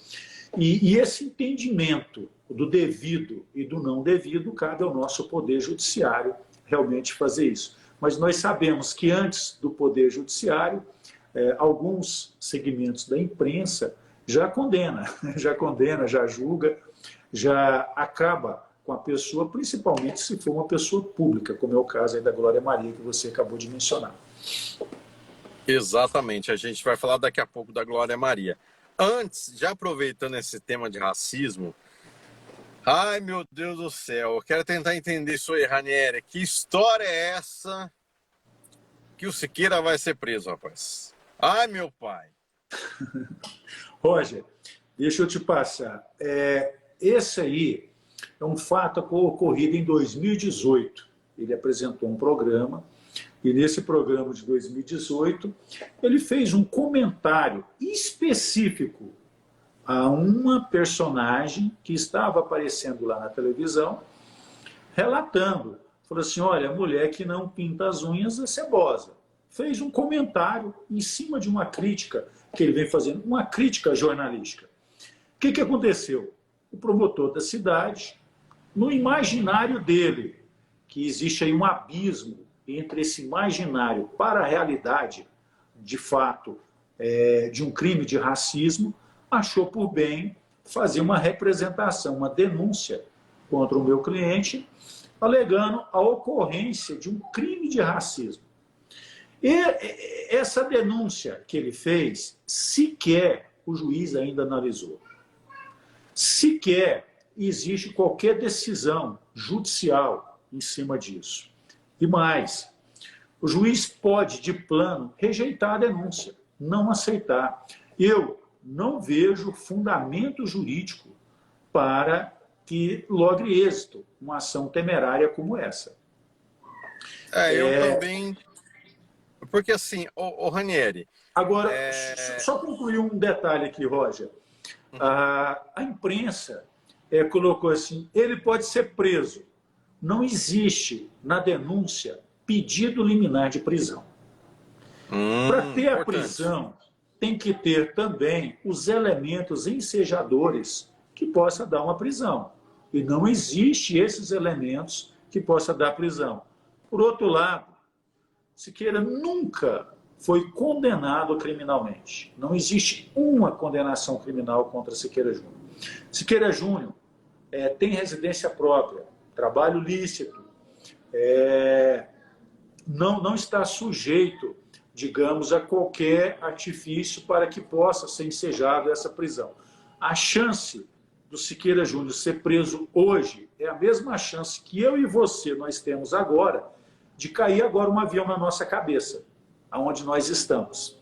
E esse entendimento do devido e do não devido cabe ao nosso Poder Judiciário realmente fazer isso. Mas nós sabemos que antes do Poder Judiciário, alguns segmentos da imprensa já condena, já julga, já acaba com a pessoa, principalmente se for uma pessoa pública, como é o caso aí da Glória Maria, que você acabou de mencionar. Exatamente, a gente vai falar daqui a pouco da Glória Maria. Antes, já aproveitando esse tema de racismo, ai meu Deus do céu, eu quero tentar entender isso aí, Ranieri. Que história é essa que o Siqueira vai ser preso, rapaz? Ai meu pai. Roger, deixa eu te passar. Esse aí é um fato ocorrido em 2018. Ele apresentou um programa e nesse programa de 2018 ele fez um comentário específico a uma personagem que estava aparecendo lá na televisão, relatando. Falou assim, olha, a mulher que não pinta as unhas é cebosa. Fez um comentário em cima de uma crítica que ele vem fazendo, uma crítica jornalística. O que aconteceu? O promotor da cidade, no imaginário dele, que existe aí um abismo entre esse imaginário para a realidade, de fato, de um crime de racismo, achou por bem fazer uma representação, uma denúncia contra o meu cliente, alegando a ocorrência de um crime de racismo. E essa denúncia que ele fez, sequer o juiz ainda analisou. Sequer existe qualquer decisão judicial em cima disso. E mais, o juiz pode, de plano, rejeitar a denúncia, não aceitar. Eu não vejo fundamento jurídico para que logre êxito uma ação temerária como essa. Eu também... Porque assim, o Ranieri... Agora, só concluir um detalhe aqui, Roger. A imprensa colocou assim, ele pode ser preso. Não existe na denúncia pedido liminar de prisão. Para ter a prisão, tem que ter também os elementos ensejadores que possa dar uma prisão. E não existe esses elementos que possa dar prisão. Por outro lado, Siqueira nunca foi condenado criminalmente. Não existe uma condenação criminal contra Siqueira Júnior. Siqueira Júnior tem residência própria, trabalho lícito, não está sujeito, digamos, a qualquer artifício para que possa ser ensejado essa prisão. A chance do Siqueira Júnior ser preso hoje é a mesma chance que eu e você nós temos agora de cair agora um avião na nossa cabeça, aonde nós estamos.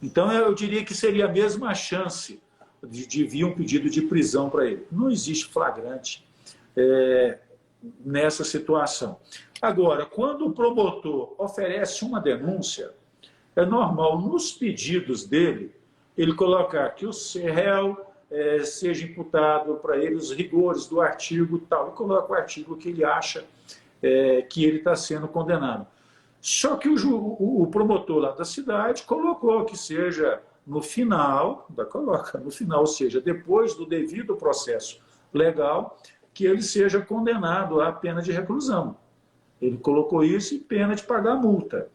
Então, eu diria que seria a mesma chance de vir um pedido de prisão para ele. Não existe flagrante nessa situação. Agora, quando o promotor oferece uma denúncia, é normal, nos pedidos dele, ele colocar que o réu seja imputado para ele os rigores do artigo tal, e coloca o artigo que ele acha que ele está sendo condenado. Só que o promotor lá da cidade colocou que seja no final, ou seja, depois do devido processo legal, que ele seja condenado à pena de reclusão. Ele colocou isso e pena de pagar a multa.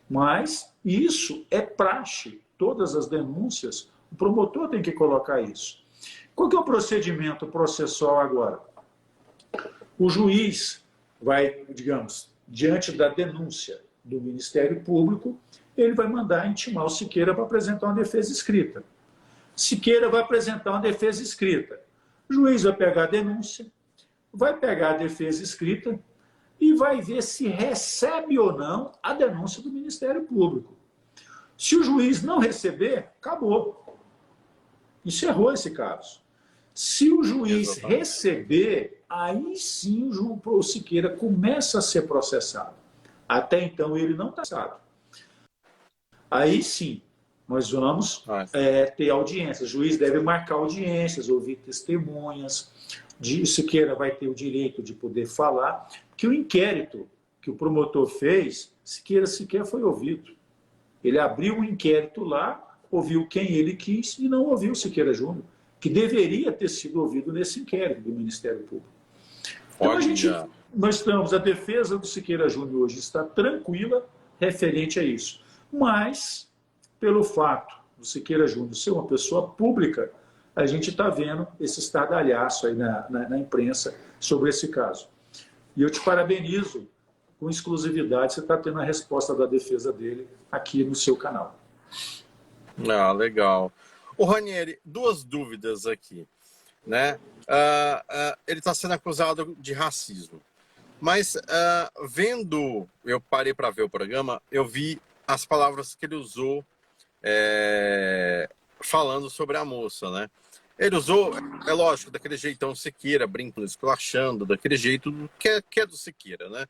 Mas isso é praxe. Todas as denúncias, o promotor tem que colocar isso. Qual que é o procedimento processual agora? O juiz vai, digamos, diante da denúncia do Ministério Público, ele vai mandar intimar o Siqueira para apresentar uma defesa escrita. Siqueira vai apresentar uma defesa escrita. O juiz vai pegar a denúncia, vai pegar a defesa escrita e vai ver se recebe ou não a denúncia do Ministério Público. Se o juiz não receber, acabou. Encerrou esse caso. Se o juiz receber, aí sim o Siqueira começa a ser processado. Até então ele não está processado. Aí sim, nós vamos ter audiências. O juiz deve marcar audiências, ouvir testemunhas. O Siqueira vai ter o direito de poder falar, porque o inquérito que o promotor fez, Siqueira sequer foi ouvido. Ele abriu um inquérito lá, ouviu quem ele quis e não ouviu Siqueira Júnior, que deveria ter sido ouvido nesse inquérito do Ministério Público. Então, a defesa do Siqueira Júnior hoje está tranquila referente a isso. Mas, pelo fato do Siqueira Júnior ser uma pessoa pública, a gente está vendo esse estardalhaço aí na imprensa sobre esse caso. E eu te parabenizo, com exclusividade, você está tendo a resposta da defesa dele aqui no seu canal. Ah, legal. O Ranieri, duas dúvidas aqui, né? Ele está sendo acusado de racismo, mas eu parei para ver o programa, eu vi as palavras que ele usou falando sobre a moça, né? Ele usou, é lógico, daquele jeitão Siqueira, brincando, esculachando, daquele jeito que é do Siqueira, né?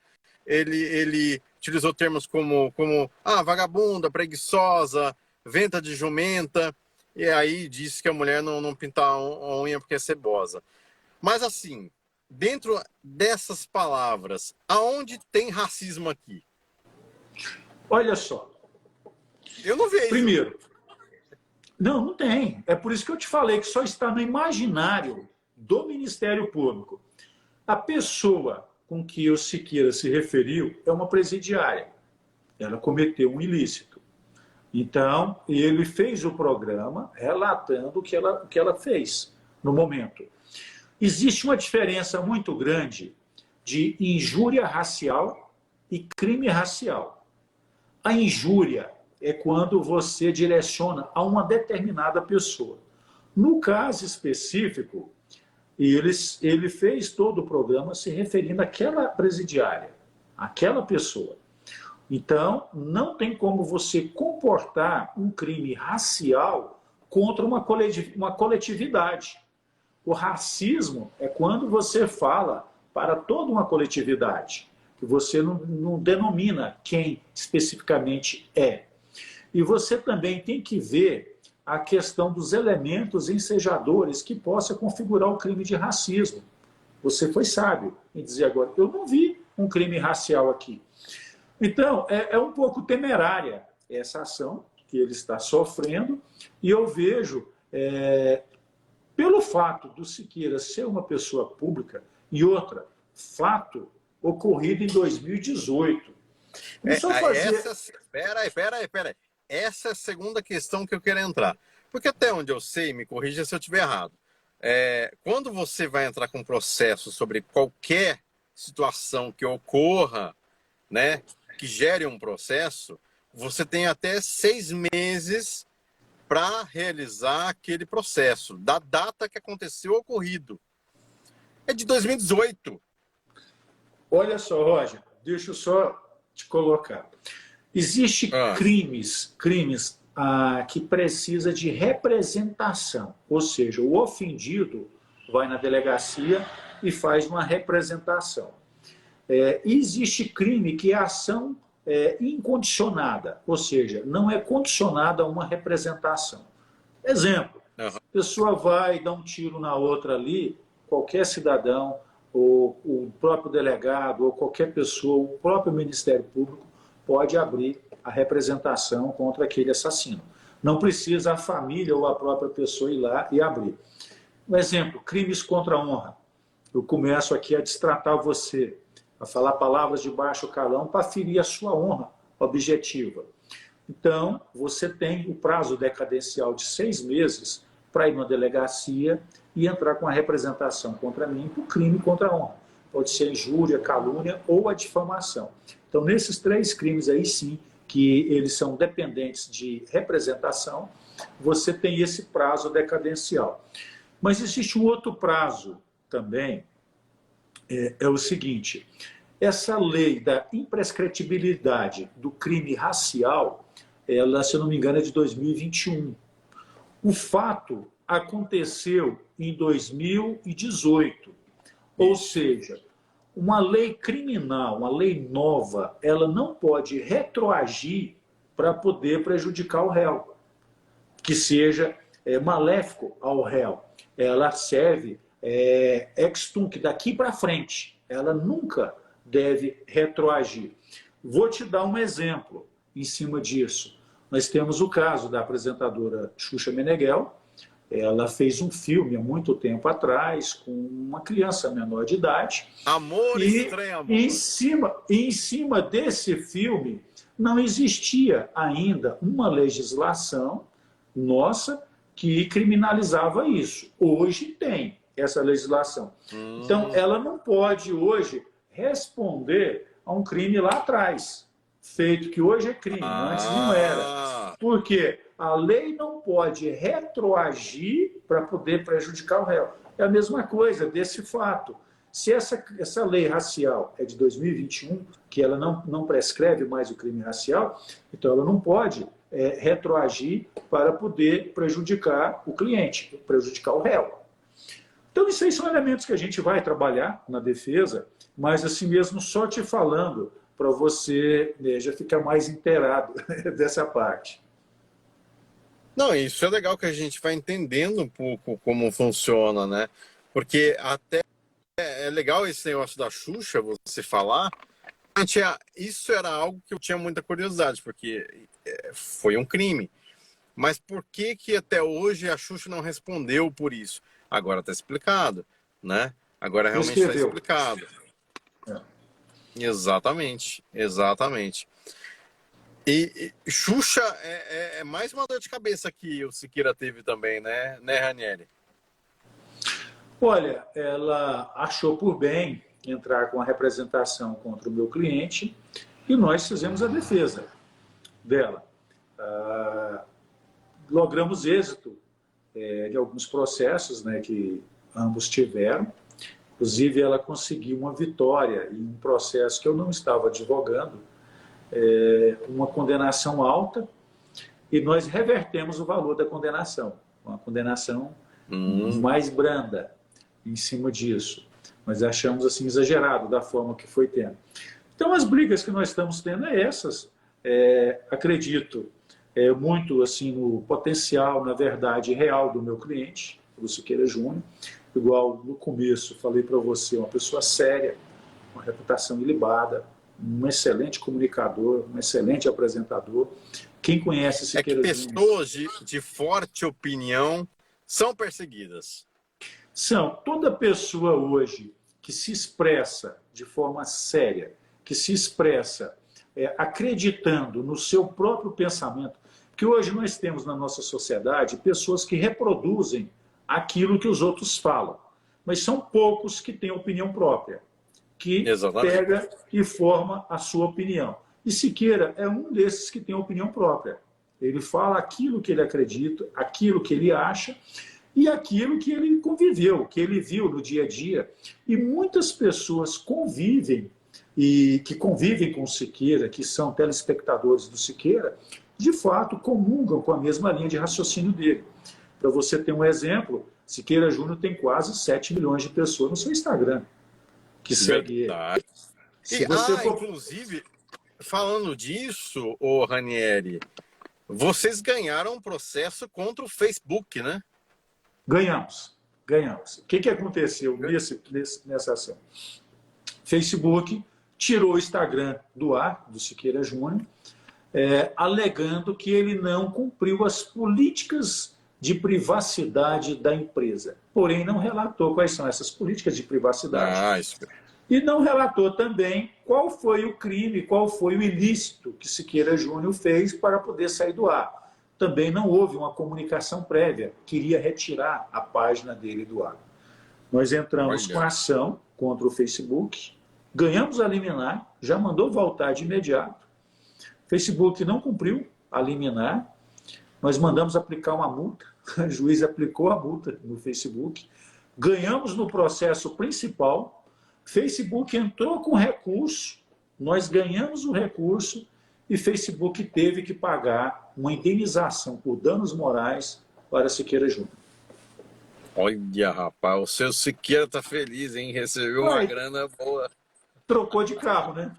Ele utilizou termos como vagabunda, preguiçosa, venta de jumenta, e aí disse que a mulher não pinta a unha porque é cebosa. Mas assim, dentro dessas palavras, aonde tem racismo aqui? Olha só. Eu não vejo. Primeiro, não tem. É por isso que eu te falei que só está no imaginário do Ministério Público. A pessoa com que o Siqueira se referiu é uma presidiária. Ela cometeu um ilícito. Então, ele fez o programa relatando o que ela fez no momento. Existe uma diferença muito grande de injúria racial e crime racial. A injúria é quando você direciona a uma determinada pessoa. No caso específico, ele fez todo o programa se referindo àquela presidiária, àquela pessoa. Então, não tem como você comportar um crime racial contra uma coletividade. O racismo é quando você fala para toda uma coletividade, que você não denomina quem especificamente é. E você também tem que ver a questão dos elementos ensejadores que possa configurar o crime de racismo. Você foi sábio em dizer agora, eu não vi um crime racial aqui. Então, é um pouco temerária essa ação que ele está sofrendo, e eu vejo, pelo fato do Siqueira ser uma pessoa pública, e outra, fato ocorrido em 2018. Espera aí. Essa é a segunda questão que eu quero entrar. Porque até onde eu sei, me corrija se eu estiver errado, quando você vai entrar com um processo sobre qualquer situação que ocorra, né, que gere um processo, você tem até 6 meses para realizar aquele processo, da data que aconteceu o ocorrido. É de 2018. Olha só, Roger, deixa eu só te colocar. Existem crimes que precisa de representação, ou seja, o ofendido vai na delegacia e faz uma representação. Existe crime que é ação incondicionada, ou seja, não é condicionada a uma representação. Exemplo, a pessoa vai dar um tiro na outra ali, qualquer cidadão, ou o próprio delegado, ou qualquer pessoa, o próprio Ministério Público, pode abrir a representação contra aquele assassino. Não precisa a família ou a própria pessoa ir lá e abrir. Um exemplo, crimes contra a honra. Eu começo aqui a destratar você, a falar palavras de baixo calão para ferir a sua honra objetiva. Então, você tem o prazo decadencial de 6 meses para ir na delegacia e entrar com a representação contra mim por crime contra a honra. Pode ser injúria, calúnia ou a difamação. Então, nesses 3 crimes aí sim, que eles são dependentes de representação, você tem esse prazo decadencial. Mas existe um outro prazo também, é o seguinte, essa lei da imprescritibilidade do crime racial, ela, se eu não me engano, é de 2021. O fato aconteceu em 2018. Ou seja, uma lei criminal, uma lei nova, ela não pode retroagir para poder prejudicar o réu, que seja maléfico ao réu. Ela serve ex tunc, daqui para frente. Ela nunca deve retroagir. Vou te dar um exemplo em cima disso. Nós temos o caso da apresentadora Xuxa Meneghel. Ela fez um filme há muito tempo atrás com uma criança menor de idade. Amor Estranho Amor. Em cima desse filme não existia ainda uma legislação nossa que criminalizava isso. Hoje tem essa legislação. Então, ela não pode hoje responder a um crime lá atrás, feito que hoje é crime, antes não era. Por quê? A lei não pode retroagir para poder prejudicar o réu. É a mesma coisa desse fato. Se essa lei racial é de 2021, que ela não prescreve mais o crime racial, então ela não pode retroagir para poder prejudicar o cliente, prejudicar o réu. Então, isso aí são elementos que a gente vai trabalhar na defesa, mas assim mesmo só te falando para você já ficar mais inteirado dessa parte. Não, isso é legal que a gente vai entendendo um pouco como funciona, né? Porque até é legal esse negócio da Xuxa, você falar. Isso era algo que eu tinha muita curiosidade, porque foi um crime. Mas por que até hoje a Xuxa não respondeu por isso? Agora está explicado, né? Agora realmente está explicado. Exatamente, exatamente. E Xuxa é mais uma dor de cabeça que o Siqueira teve também, né, Ranieri? Olha, ela achou por bem entrar com a representação contra o meu cliente e nós fizemos a defesa dela. Logramos êxito de alguns processos, né, que ambos tiveram. Inclusive, ela conseguiu uma vitória em um processo que eu não estava advogando, uma condenação alta, e nós revertemos o valor da condenação, uma condenação mais branda em cima disso. Nós achamos assim exagerado da forma que foi tendo. Então, as brigas que nós estamos tendo essas. Acredito muito assim no potencial, na verdade real do meu cliente, o Siqueira Júnior. Igual no começo falei para você, uma pessoa séria, uma reputação ilibada, um excelente comunicador, um excelente apresentador. Quem conhece Siqueira Júnior... pessoas de forte opinião são perseguidas. São. Toda pessoa hoje que se expressa de forma séria, que se expressa acreditando no seu próprio pensamento, porque hoje nós temos na nossa sociedade pessoas que reproduzem aquilo que os outros falam, mas são poucos que têm opinião própria, que pega e forma a sua opinião. E Siqueira é um desses que tem opinião própria. Ele fala aquilo que ele acredita, aquilo que ele acha e aquilo que ele conviveu, que ele viu no dia a dia. E muitas pessoas convivem e que convivem com o Siqueira, que são telespectadores do Siqueira, de fato comungam com a mesma linha de raciocínio dele. Para você ter um exemplo, Siqueira Júnior tem quase 7 milhões de pessoas no seu Instagram que segue ele. Se você for... Inclusive, falando disso, ô Ranieri, vocês ganharam um processo contra o Facebook, né? Ganhamos. O que aconteceu nessa ação? Facebook tirou o Instagram do ar, do Siqueira Júnior, alegando que ele não cumpriu as políticas de privacidade da empresa. Porém, não relatou quais são essas políticas de privacidade. E não relatou também qual foi o crime, qual foi o ilícito que Siqueira Júnior fez para poder sair do ar. Também não houve uma comunicação prévia, queria retirar a página dele do ar. Nós entramos com a ação contra o Facebook, ganhamos a liminar, já mandou voltar de imediato. Facebook não cumpriu a liminar, nós mandamos aplicar uma multa, o juiz aplicou a multa no Facebook, ganhamos no processo principal, Facebook entrou com recurso, nós ganhamos o recurso e Facebook teve que pagar uma indenização por danos morais para Siqueira Júnior. Olha, rapaz, o seu Siqueira tá feliz, hein? Recebeu uma grana boa. Trocou de carro, né?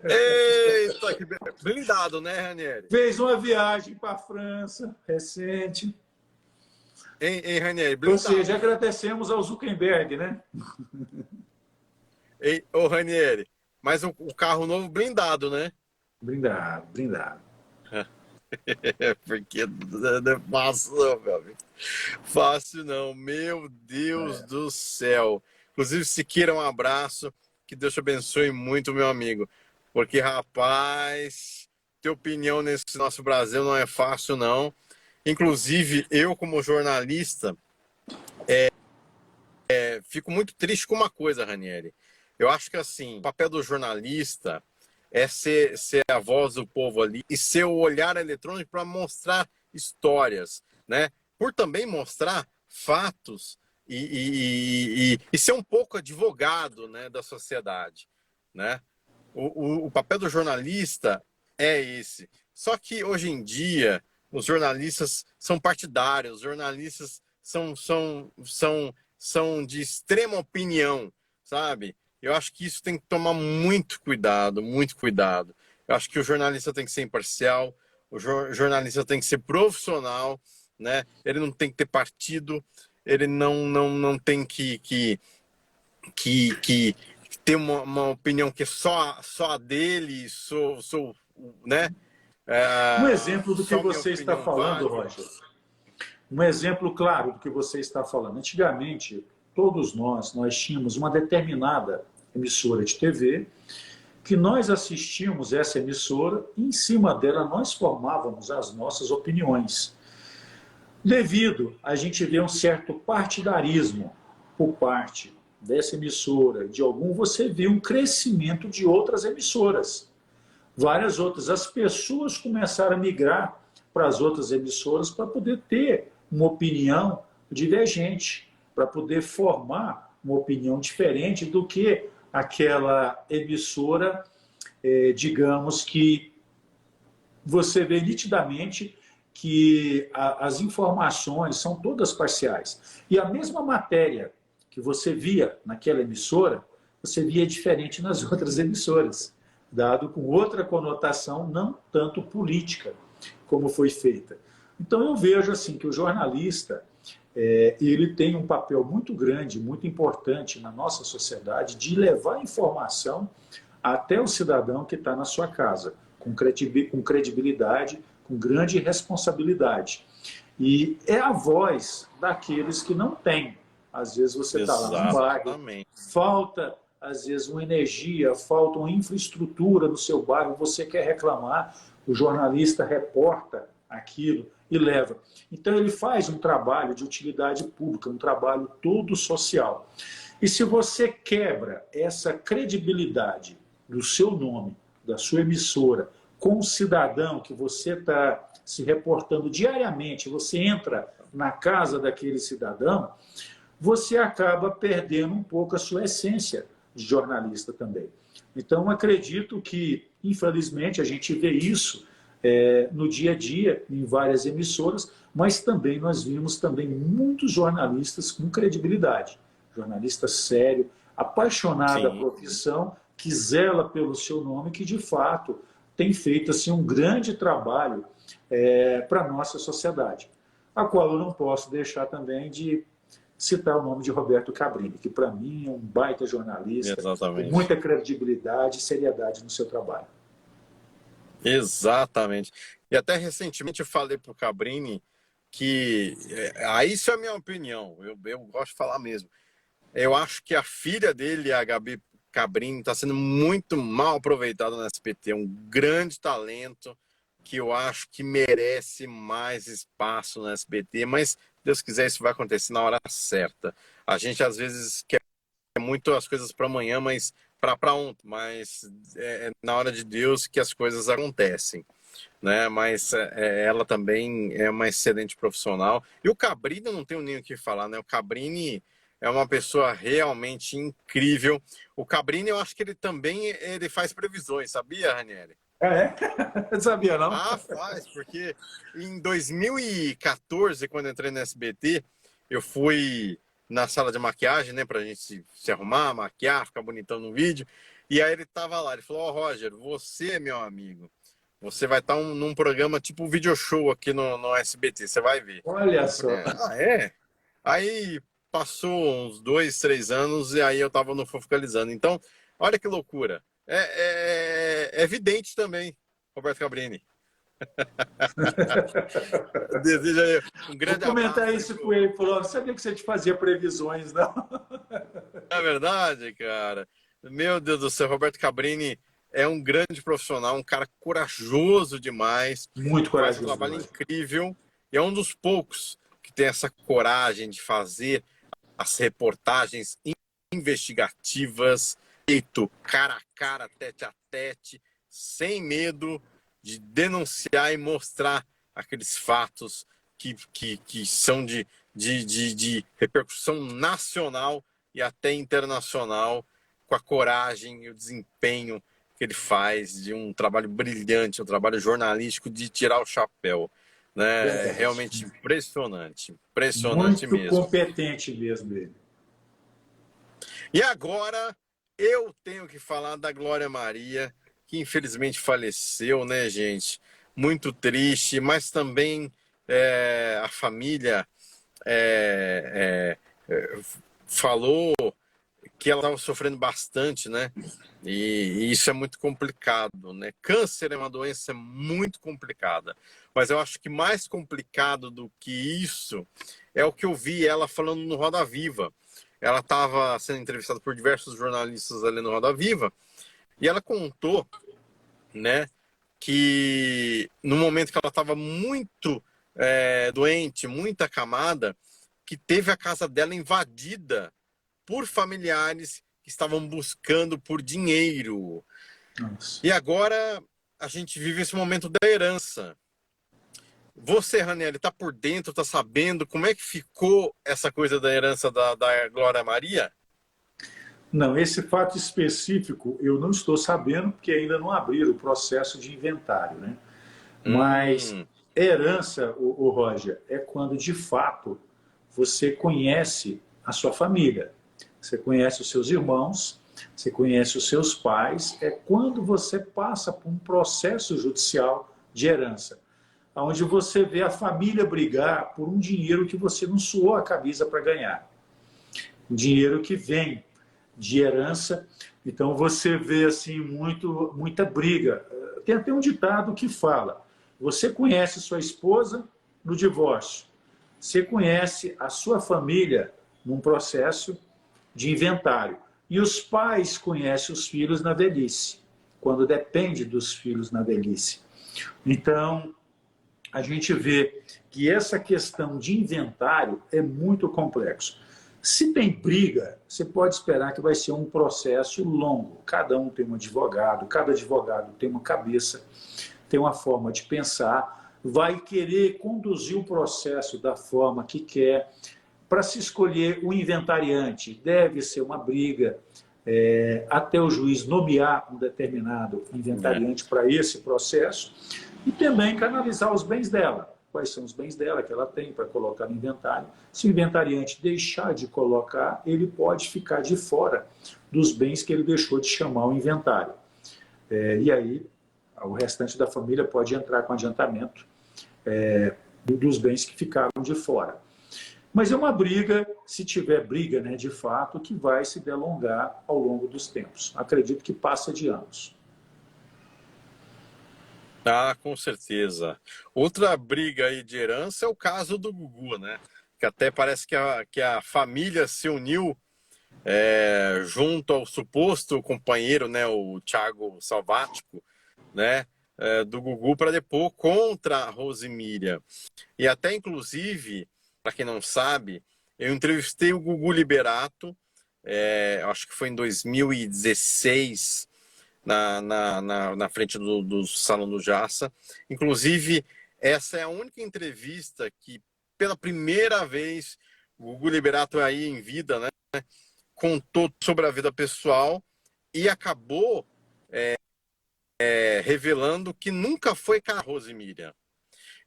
Eita, que blindado, né, Ranieri? Fez uma viagem para a França recente. Hein, Ranieri? Ou seja, agradecemos ao Zuckerberg, né? Ô, Ranieri, mas o carro novo blindado, né? Blindado, blindado. Porque não é fácil não, meu amigo. Fácil não, meu Deus do céu. Inclusive, Siqueira, um abraço. Que Deus te abençoe muito, meu amigo. Porque, rapaz, ter opinião nesse nosso Brasil não é fácil, não. Inclusive, eu, como jornalista, fico muito triste com uma coisa, Ranieri. Eu acho que, assim, o papel do jornalista é ser a voz do povo ali e ser o olhar eletrônico para mostrar histórias, né? Por também mostrar fatos e ser um pouco advogado, né, da sociedade, né? O papel do jornalista é esse. Só que hoje em dia os jornalistas são partidários, os jornalistas são de extrema opinião, sabe? Eu acho que isso tem que tomar muito cuidado, muito cuidado. Eu acho que o jornalista tem que ser imparcial, o jornalista tem que ser profissional, né? Ele não tem que ter partido, ele não tem que ter uma opinião que é só a dele, né? Um exemplo do que Só minha você está opinião falando, vale. Roger. Um exemplo claro do que você está falando. Antigamente, todos nós tínhamos uma determinada emissora de TV que nós assistíamos essa emissora e em cima dela nós formávamos as nossas opiniões. Devido a gente ver um certo partidarismo por parte dessa emissora, de algum, você vê um crescimento de outras emissoras. Várias outras. As pessoas começaram a migrar para as outras emissoras para poder ter uma opinião divergente, para poder formar uma opinião diferente do que aquela emissora, digamos que você vê nitidamente que as informações são todas parciais. E a mesma matéria que você via naquela emissora, você via diferente nas outras emissoras, dado com outra conotação, não tanto política, como foi feita. Então eu vejo assim que o jornalista ele tem um papel muito grande, muito importante na nossa sociedade de levar informação até o cidadão que está na sua casa, com credibilidade, com grande responsabilidade. E é a voz daqueles que não têm. Às vezes você está lá no bairro, falta às vezes uma energia, falta uma infraestrutura no seu bairro, você quer reclamar, o jornalista reporta aquilo e leva. Então ele faz um trabalho de utilidade pública, um trabalho todo social. E se você quebra essa credibilidade do seu nome, da sua emissora, com o cidadão que você está se reportando diariamente, você entra na casa daquele cidadão, você acaba perdendo um pouco a sua essência de jornalista também. Então, acredito que, infelizmente, a gente vê isso no dia a dia, em várias emissoras, mas também nós vimos também muitos jornalistas com credibilidade. Jornalista sério, apaixonado da profissão, que zela pelo seu nome, que, de fato, tem feito assim, um grande trabalho para a nossa sociedade, a qual eu não posso deixar também de citar o nome de Roberto Cabrini, que para mim é um baita jornalista, com muita credibilidade e seriedade no seu trabalho. Exatamente. E até recentemente eu falei para o Cabrini que, isso é a minha opinião, eu gosto de falar mesmo, eu acho que a filha dele, a Gabi Cabrini, está sendo muito mal aproveitada no SBT, é um grande talento que eu acho que merece mais espaço no SBT, mas Deus quiser, isso vai acontecer na hora certa. A gente, às vezes, quer muito as coisas para amanhã, mas para ontem. Mas é na hora de Deus que as coisas acontecem, né? Mas ela também é uma excelente profissional. E o Cabrini, não tenho nem o que falar, né? O Cabrini é uma pessoa realmente incrível. O Cabrini, eu acho que ele também faz previsões, sabia, Ranieri? Ah, é? Não sabia, não? Ah, faz, porque em 2014, quando eu entrei no SBT, eu fui na sala de maquiagem, né, pra gente se arrumar, maquiar, ficar bonitão no vídeo. E aí ele tava lá, ele falou: Ó, Roger, você, meu amigo, você vai estar num programa tipo um video show aqui no SBT, você vai ver. Olha Eu falei: só. ah, é? Aí passou uns 2, 3 anos e aí eu tava no Fofocalizando. Então, olha que loucura. É evidente também, Roberto Cabrini. Desejo aí um Vou grande abraço comentar aí isso com pro... ele. Ele falou, não sabia que você te fazia previsões, não. É verdade, cara. Meu Deus do céu, Roberto Cabrini é um grande profissional, um cara corajoso demais, Muito faz um corajoso trabalho demais. incrível e é um dos poucos que tem essa coragem de fazer as reportagens investigativas, feito cara a cara, tete a tete, sem medo de denunciar e mostrar aqueles fatos que são de repercussão nacional e até internacional, com a coragem e o desempenho que ele faz de um trabalho brilhante, um trabalho jornalístico de tirar o chapéu. Né? É Verdade. realmente impressionante, impressionante Muito mesmo. competente mesmo ele. E agora eu tenho que falar da Glória Maria, que infelizmente faleceu, né, gente? Muito triste, mas também a família falou que ela estava sofrendo bastante, né? E isso é muito complicado, né? Câncer é uma doença muito complicada, mas eu acho que mais complicado do que isso é o que eu vi ela falando no Roda Viva. Ela estava sendo entrevistada por diversos jornalistas ali no Roda Viva e ela contou, né, que no momento que ela estava muito doente, muito acamada, que teve a casa dela invadida por familiares que estavam buscando por dinheiro. Nossa. E agora a gente vive esse momento da herança. Você, Ranieri, está por dentro, está sabendo como é que ficou essa coisa da herança da Glória Maria? Não, esse fato específico eu não estou sabendo, porque ainda não abriram o processo de inventário, né? Mas Hum, herança, o Roger, é quando de fato você conhece a sua família, você conhece os seus irmãos, você conhece os seus pais, é quando você passa por um processo judicial de herança, onde você vê a família brigar por um dinheiro que você não suou a camisa para ganhar, um dinheiro que vem de herança. Então você vê assim muita briga. Tem até um ditado que fala: você conhece sua esposa no divórcio, você conhece a sua família num processo de inventário, e os pais conhecem os filhos na velhice, quando depende dos filhos na velhice. Então a gente vê que essa questão de inventário é muito complexo. Se tem briga, você pode esperar que vai ser um processo longo. Cada um tem um advogado, cada advogado tem uma cabeça, tem uma forma de pensar, vai querer conduzir o processo da forma que quer. Para se escolher o inventariante, deve ser uma briga, até o juiz nomear um determinado inventariante para esse processo, e também canalizar os bens dela. Quais são os bens dela que ela tem para colocar no inventário. Se o inventariante deixar de colocar, ele pode ficar de fora dos bens que ele deixou de chamar ao inventário. E aí, o restante da família pode entrar com adiantamento dos bens que ficaram de fora. Mas é uma briga, se tiver briga, né, de fato, que vai se delongar ao longo dos tempos. Acredito que passa de anos. ah, com certeza. Outra briga aí de herança é o caso do Gugu, né? Que até parece que a família se uniu junto ao suposto companheiro, né, o Thiago Salvático, né, do Gugu para depor contra a Rosemíria. E até, inclusive, para quem não sabe, eu entrevistei o Gugu Liberato, acho que foi em 2016, na frente do Salão do Jaça. Inclusive, essa é a única entrevista que, pela primeira vez, o Gugu Liberato aí em vida, né, contou sobre a vida pessoal e acabou revelando que nunca foi com a Rosemiriam.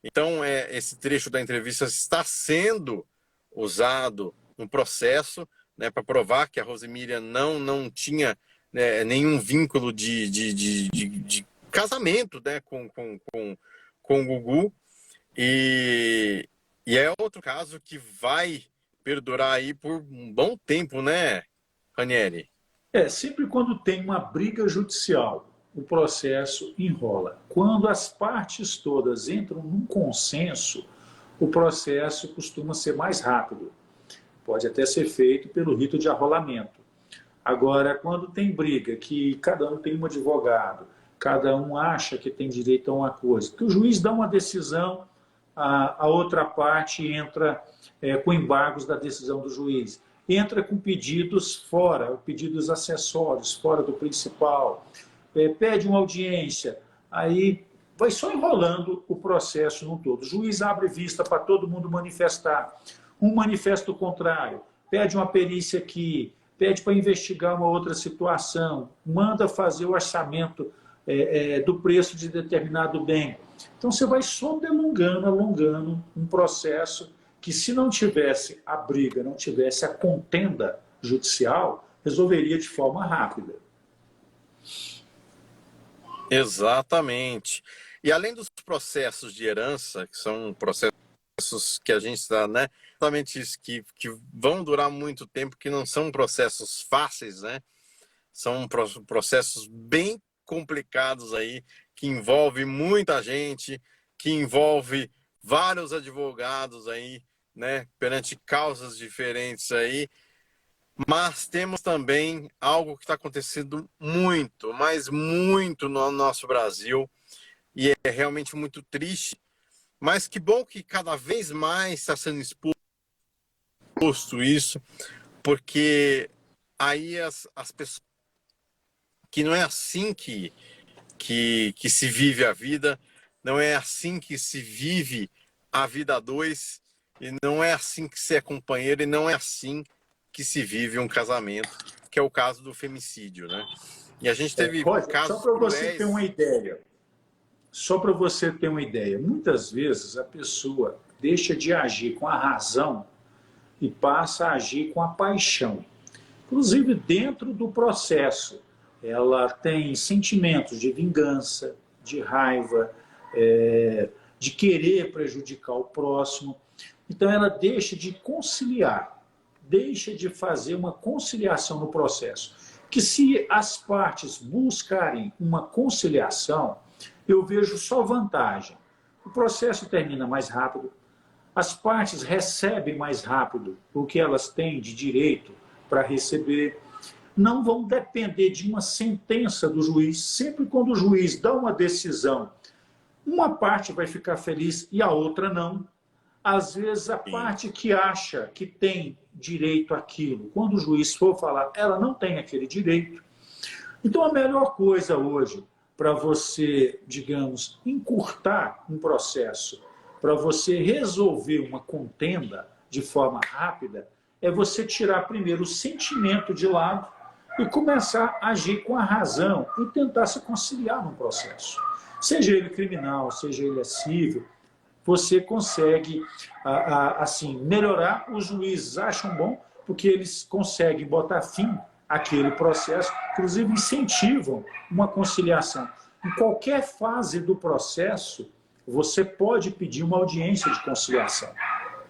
Então, esse trecho da entrevista está sendo usado no processo, né, para provar que a Rosemiriam não tinha, né, nenhum vínculo de casamento, né, com o Gugu. E é outro caso que vai perdurar aí por um bom tempo, né, Ranieri? Sempre quando tem uma briga judicial, o processo enrola. Quando as partes todas entram num consenso, o processo costuma ser mais rápido. Pode até ser feito pelo rito de arrolamento. Agora, quando tem briga, que cada um tem um advogado, cada um acha que tem direito a uma coisa, que o juiz dá uma decisão, a outra parte entra com embargos da decisão do juiz, entra com pedidos fora, pedidos acessórios, fora do principal, pede uma audiência, aí vai só enrolando o processo no todo. O juiz abre vista para todo mundo manifestar. Um manifesta o contrário, pede uma perícia aqui, pede para investigar uma outra situação, manda fazer o orçamento do preço de determinado bem. Então você vai só alongando um processo que, se não tivesse a briga, não tivesse a contenda judicial, resolveria de forma rápida. Exatamente. E além dos processos de herança, que são processos que a gente está, né, exatamente isso, que vão durar muito tempo, que não são processos fáceis, né? São processos bem complicados aí, que envolve muita gente, que envolve vários advogados aí, né, perante causas diferentes aí. Mas temos também algo que está acontecendo muito, mas muito no nosso Brasil, e é realmente muito triste, mas que bom que cada vez mais está sendo exposto isso, porque aí as pessoas, que não é assim que se vive a vida, não é assim que se vive a vida a dois, e não é assim que se é companheiro, e não é assim que se vive um casamento, que é o caso do femicídio, né? E a gente teve casos só para você cruéis. ter uma ideia, muitas vezes a pessoa deixa de agir com a razão e passa a agir com a paixão. Inclusive, dentro do processo, ela tem sentimentos de vingança, de raiva, de querer prejudicar o próximo. Então, ela deixa de conciliar, deixa de fazer uma conciliação no processo. Que se as partes buscarem uma conciliação, eu vejo só vantagem. O processo termina mais rápido, as partes recebem mais rápido o que elas têm de direito para receber, não vão depender de uma sentença do juiz. Sempre quando o juiz dá uma decisão, uma parte vai ficar feliz e a outra não. Às vezes a parte que acha que tem direito àquilo, quando o juiz for falar, ela não tem aquele direito. Então a melhor coisa hoje para você, digamos, encurtar um processo, para você resolver uma contenda de forma rápida, é você tirar primeiro o sentimento de lado e começar a agir com a razão e tentar se conciliar num processo. Seja ele criminal, seja ele civil, você consegue assim melhorar. Os juízes acham bom, porque eles conseguem botar fim àquele processo, inclusive incentivam uma conciliação. Em qualquer fase do processo, você pode pedir uma audiência de conciliação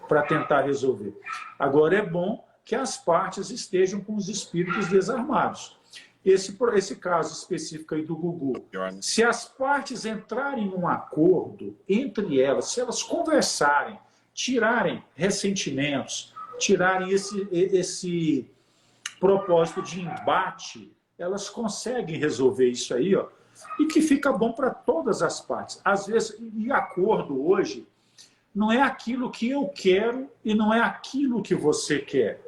para tentar resolver. Agora, é bom que as partes estejam com os espíritos desarmados. Esse caso específico aí do Gugu, se as partes entrarem num acordo entre elas, se elas conversarem, tirarem ressentimentos, tirarem esse propósito de embate, elas conseguem resolver isso aí, ó, e que fica bom para todas as partes. Às vezes, e acordo hoje não é aquilo que eu quero e não é aquilo que você quer.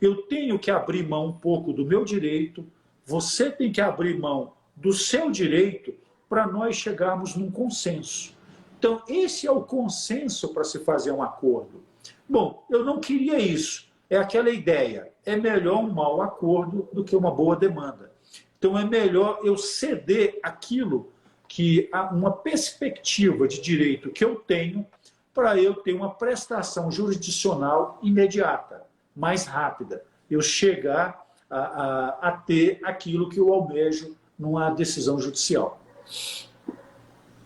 Eu tenho que abrir mão um pouco do meu direito, você tem que abrir mão do seu direito para nós chegarmos num consenso. Então, esse é o consenso para se fazer um acordo. Bom, eu não queria isso. É aquela ideia. é melhor um mau acordo do que uma boa demanda. Então, é melhor eu ceder aquilo que há uma perspectiva de direito que eu tenho para eu ter uma prestação jurisdicional imediata, mais rápida. Eu chegar a ter aquilo que eu almejo numa decisão judicial.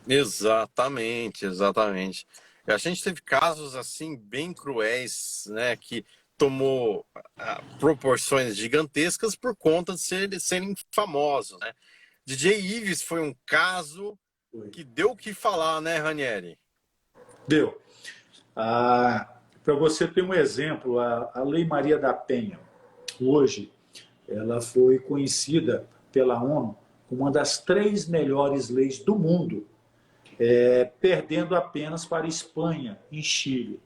Exatamente, exatamente. A gente teve casos assim bem cruéis, né, que tomou proporções gigantescas por conta de serem famosos, né? DJ Ives foi um caso que deu o que falar, né, Ranieri? Deu. Para você ter um exemplo, a Lei Maria da Penha, hoje, ela foi conhecida pela ONU como uma das 3 melhores leis do mundo, perdendo apenas para a Espanha e Chile.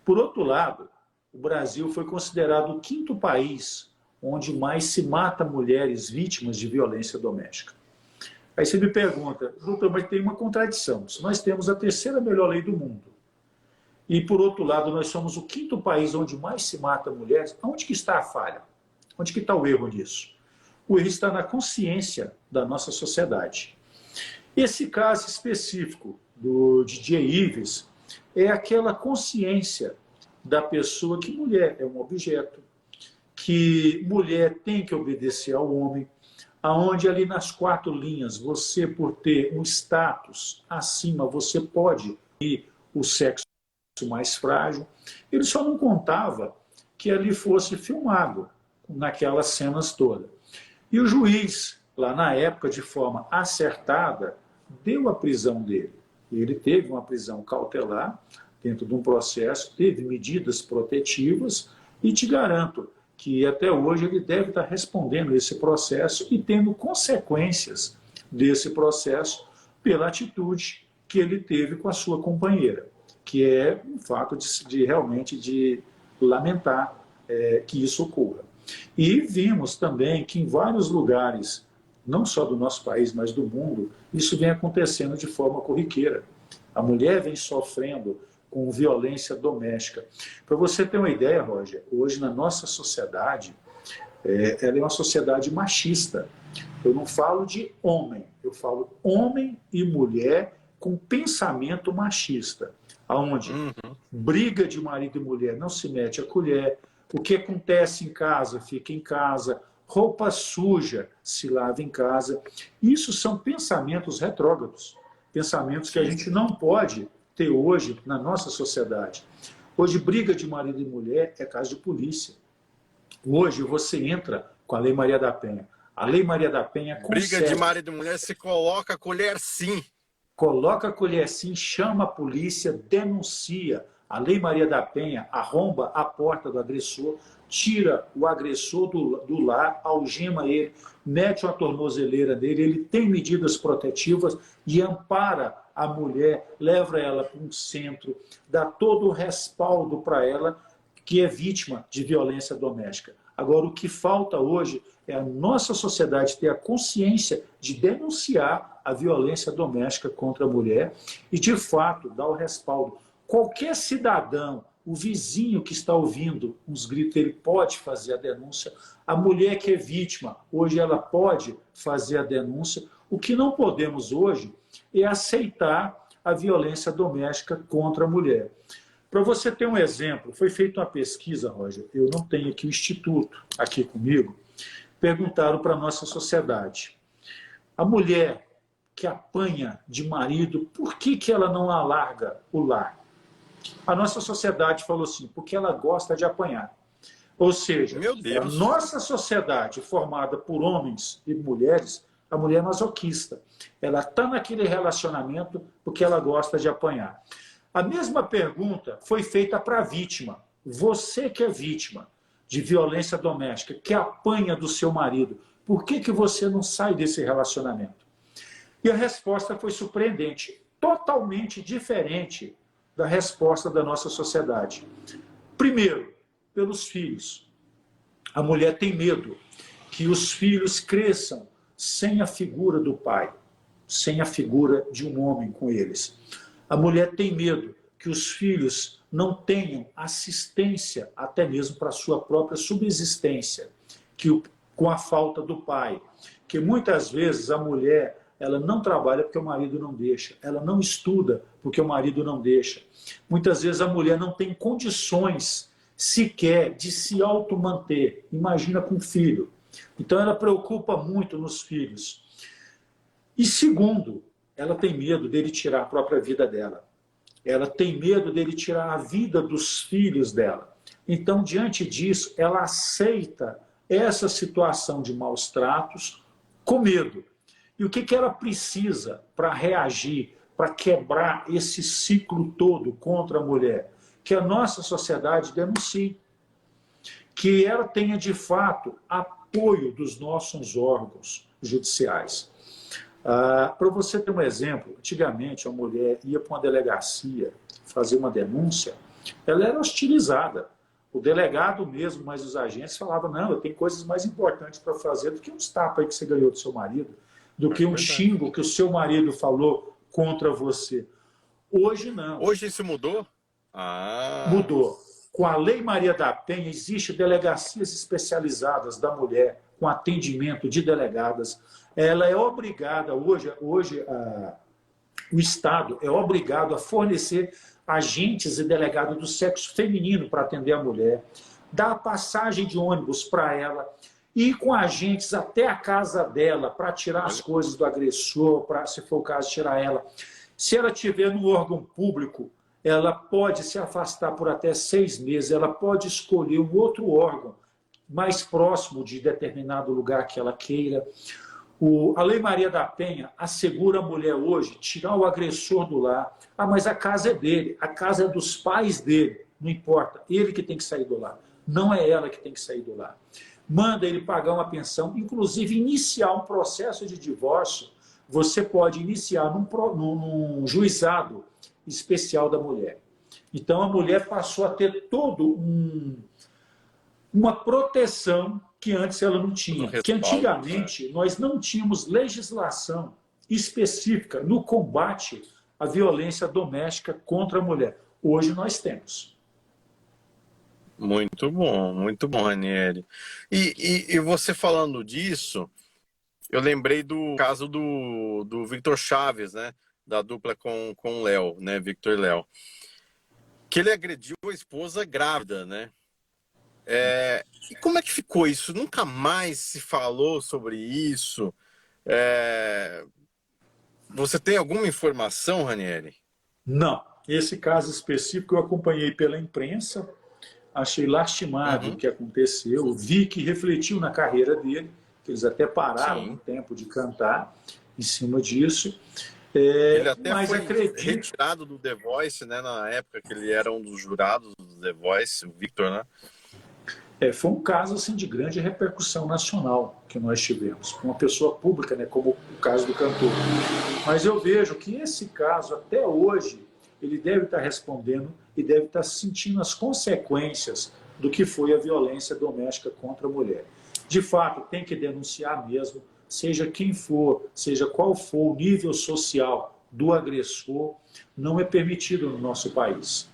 Por outro lado, o Brasil foi considerado o 5º país onde mais se mata mulheres vítimas de violência doméstica. Aí você me pergunta, doutor, mas tem uma contradição. Se nós temos a 3ª melhor lei do mundo, e por outro lado nós somos o 5º país onde mais se mata mulheres, onde que está a falha? Onde que está o erro nisso? O erro está na consciência da nossa sociedade. Esse caso específico do DJ Ives é aquela consciência da pessoa que mulher é um objeto, que mulher tem que obedecer ao homem, aonde ali nas 4 linhas, você por ter um status acima, você pode ir o sexo mais frágil. Ele só não contava que ali fosse filmado naquelas cenas todas. E o juiz, lá na época, de forma acertada, deu a prisão dele. Ele teve uma prisão cautelar dentro de um processo, teve medidas protetivas e te garanto que até hoje ele deve estar respondendo esse processo e tendo consequências desse processo pela atitude que ele teve com a sua companheira, que é um fato de realmente de lamentar que isso ocorra. E vimos também que em vários lugares, não só do nosso país, mas do mundo, isso vem acontecendo de forma corriqueira. A mulher vem sofrendo com violência doméstica. Para você ter uma ideia, Roger, hoje na nossa sociedade, ela é uma sociedade machista. Eu não falo de homem, eu falo homem e mulher com pensamento machista, onde briga de marido e mulher não se mete a colher, o que acontece em casa fica em casa, roupa suja se lava em casa. Isso são pensamentos retrógrados, pensamentos que a gente não pode ter hoje na nossa sociedade. Hoje, briga de marido e mulher é caso de polícia. Hoje, você entra com a Lei Maria da Penha. A Lei Maria da Penha concede... Briga de marido e mulher, se coloca a colher sim. Coloca a colher sim, chama a polícia, denuncia. A Lei Maria da Penha arromba a porta do agressor, tira o agressor do lar, algema ele, mete uma tornozeleira nele, ele tem medidas protetivas e ampara a mulher, leva ela para um centro, dá todo o respaldo para ela que é vítima de violência doméstica. Agora, o que falta hoje é a nossa sociedade ter a consciência de denunciar a violência doméstica contra a mulher e, de fato, dar o respaldo. Qualquer cidadão, o vizinho que está ouvindo uns gritos, ele pode fazer a denúncia. A mulher que é vítima, hoje ela pode fazer a denúncia. O que não podemos hoje é aceitar a violência doméstica contra a mulher. Para você ter um exemplo, foi feita uma pesquisa, Roger, eu não tenho aqui o Instituto aqui comigo, perguntaram para a nossa sociedade. A mulher que apanha de marido, por que ela não alarga o lar? A nossa sociedade falou assim, porque ela gosta de apanhar. Ou seja, a nossa sociedade formada por homens e mulheres, a mulher é masoquista. Ela está naquele relacionamento porque ela gosta de apanhar. A mesma pergunta foi feita para a vítima. Você que é vítima de violência doméstica, que apanha do seu marido, por que você não sai desse relacionamento? E a resposta foi surpreendente, totalmente diferente da resposta da nossa sociedade. Primeiro, pelos filhos. A mulher tem medo que os filhos cresçam sem a figura do pai, sem a figura de um homem com eles. A mulher tem medo que os filhos não tenham assistência até mesmo para a sua própria subsistência, com a falta do pai. Que muitas vezes a mulher ela não trabalha porque o marido não deixa, ela não estuda porque o marido não deixa. Muitas vezes a mulher não tem condições sequer de se automanter. Imagina com filho. Então ela preocupa muito nos filhos. E segundo, ela tem medo dele tirar a própria vida dela. Ela tem medo dele tirar a vida dos filhos dela. Então, diante disso, ela aceita essa situação de maus tratos com medo. E o que ela precisa para reagir, para quebrar esse ciclo todo contra a mulher? Que a nossa sociedade denuncie. Que ela tenha, de fato, apoio dos nossos órgãos judiciais. Para você ter um exemplo, antigamente a mulher ia para uma delegacia fazer uma denúncia, ela era hostilizada. O delegado mesmo, mas os agentes falavam, não, eu tenho coisas mais importantes para fazer do que uns tapas aí que você ganhou do seu marido, do que um xingo que o seu marido falou contra você. Hoje não. Hoje isso mudou? Mudou. Com a Lei Maria da Penha, existem delegacias especializadas da mulher, com atendimento de delegadas. Ela é obrigada, hoje o Estado é obrigado a fornecer agentes e delegados do sexo feminino para atender a mulher, dar passagem de ônibus para ela, ir com agentes até a casa dela para tirar as coisas do agressor, para, se for o caso, tirar ela. Se ela estiver no órgão público, ela pode se afastar por até 6 meses, ela pode escolher um outro órgão mais próximo de determinado lugar que ela queira. A Lei Maria da Penha assegura a mulher hoje tirar o agressor do lar. Mas a casa é dele, a casa é dos pais dele, não importa, ele que tem que sair do lar, não é ela que tem que sair do lar. Manda ele pagar uma pensão, inclusive iniciar um processo de divórcio, você pode iniciar num juizado especial da mulher. Então a mulher passou a ter todo uma proteção que antes ela não tinha. Porque antigamente nós não tínhamos legislação específica no combate à violência doméstica contra a mulher. Hoje nós temos. Muito bom, Ranieri. E você falando disso, eu lembrei do caso do Victor Chaves, né? Da dupla com o Léo, né? Victor e Léo. Que ele agrediu a esposa grávida, né? E como é que ficou isso? Nunca mais se falou sobre isso? Você tem alguma informação, Ranieri? Não. Esse caso específico eu acompanhei pela imprensa, achei lastimável o que aconteceu, vi que refletiu na carreira dele, que eles até pararam um tempo de cantar em cima disso. Ele até foi retirado do The Voice, né, na época que ele era um dos jurados do The Voice, o Victor, né? Foi um caso assim, de grande repercussão nacional que nós tivemos, com uma pessoa pública, né, como o caso do cantor. Mas eu vejo que esse caso, até hoje, ele deve estar respondendo e deve estar sentindo as consequências do que foi a violência doméstica contra a mulher. De fato, tem que denunciar mesmo, seja quem for, seja qual for o nível social do agressor, não é permitido no nosso país.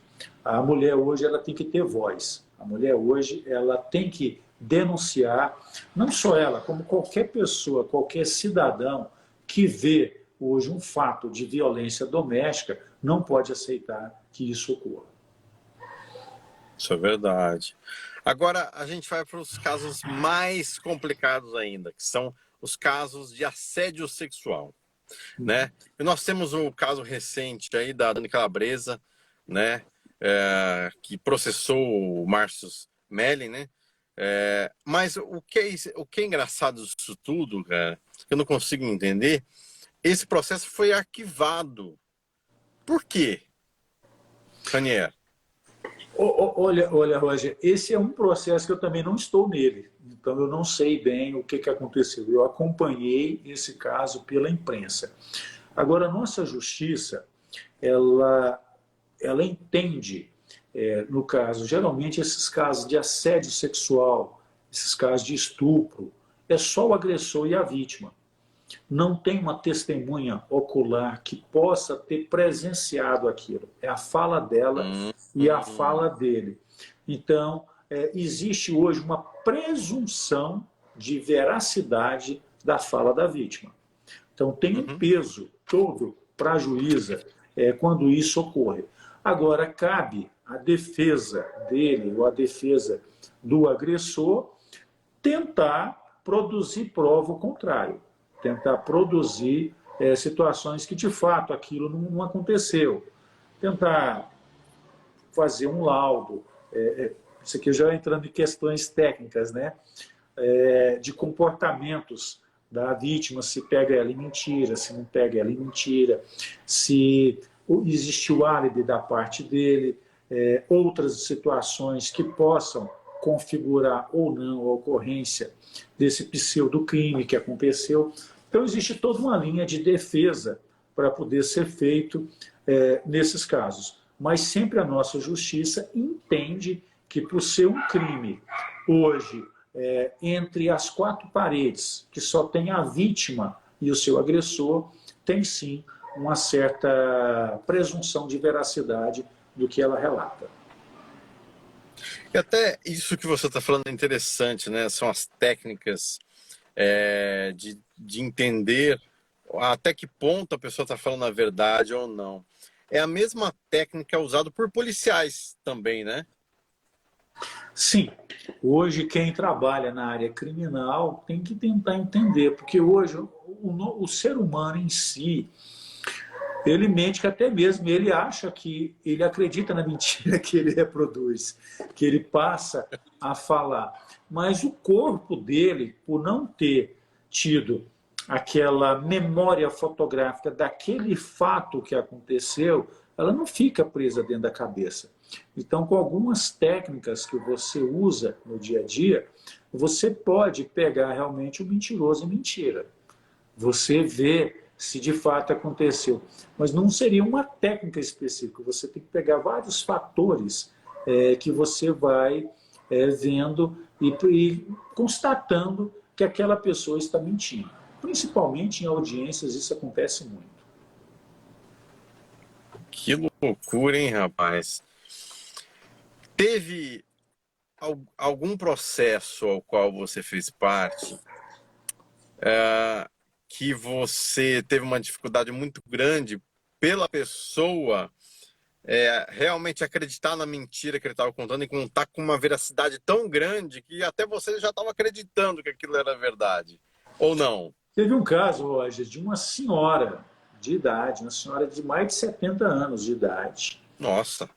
A mulher hoje ela tem que ter voz. A mulher hoje ela tem que denunciar, não só ela, como qualquer pessoa, qualquer cidadão que vê hoje um fato de violência doméstica, não pode aceitar que isso ocorra. Isso é verdade. Agora a gente vai para os casos mais complicados ainda, que são os casos de assédio sexual, né? E nós temos um caso recente aí da Dani Calabresa, né? Que processou o Márcio Melling, né? Mas o que é engraçado disso tudo, cara, que eu não consigo entender, esse processo foi arquivado. Por quê, Ranieri? Olha, Roger, esse é um processo que eu também não estou nele, então eu não sei bem o que aconteceu. Eu acompanhei esse caso pela imprensa. Agora, a nossa justiça, ela entende, no caso, geralmente esses casos de assédio sexual, esses casos de estupro, é só o agressor e a vítima. não tem uma testemunha ocular que possa ter presenciado aquilo. É a fala dela e a fala dele. Então, existe hoje uma presunção de veracidade da fala da vítima. Então, tem um peso todo para a juíza quando isso ocorre. Agora, cabe à defesa dele ou à defesa do agressor tentar produzir prova ao contrário, tentar produzir situações que, de fato, aquilo não aconteceu, tentar fazer um laudo, isso aqui já entrando em questões técnicas, né? De comportamentos da vítima, se pega ela em mentira, se não pega ela em mentira, se existe o álibi da parte dele, outras situações que possam configurar ou não a ocorrência desse pseudo-crime que aconteceu. Então, existe toda uma linha de defesa para poder ser feito nesses casos. Mas sempre a nossa justiça entende que, por ser um crime, hoje, entre as quatro paredes, que só tem a vítima e o seu agressor, tem sim uma certa presunção de veracidade do que ela relata. E até isso que você está falando é interessante, né? São as técnicas de entender até que ponto a pessoa está falando a verdade ou não. É a mesma técnica usada por policiais também, né? Sim. Hoje, quem trabalha na área criminal tem que tentar entender, porque hoje o ser humano em si, ele mente que até mesmo ele acha que ele acredita na mentira que ele reproduz, que ele passa a falar. Mas o corpo dele, por não ter tido aquela memória fotográfica daquele fato que aconteceu, ela não fica presa dentro da cabeça. Então, com algumas técnicas que você usa no dia a dia, você pode pegar realmente o mentiroso em mentira. Você vê se de fato aconteceu. Mas não seria uma técnica específica, você tem que pegar vários fatores que você vai vendo e constatando que aquela pessoa está mentindo. Principalmente em audiências, isso acontece muito. Que loucura, hein, rapaz? Teve algum processo ao qual você fez parte que você teve uma dificuldade muito grande pela pessoa realmente acreditar na mentira que ele estava contando e contar com uma veracidade tão grande que até você já estava acreditando que aquilo era verdade, ou não? Teve um caso, Roger, de uma senhora de idade, uma senhora de mais de 70 anos de idade, Nossa.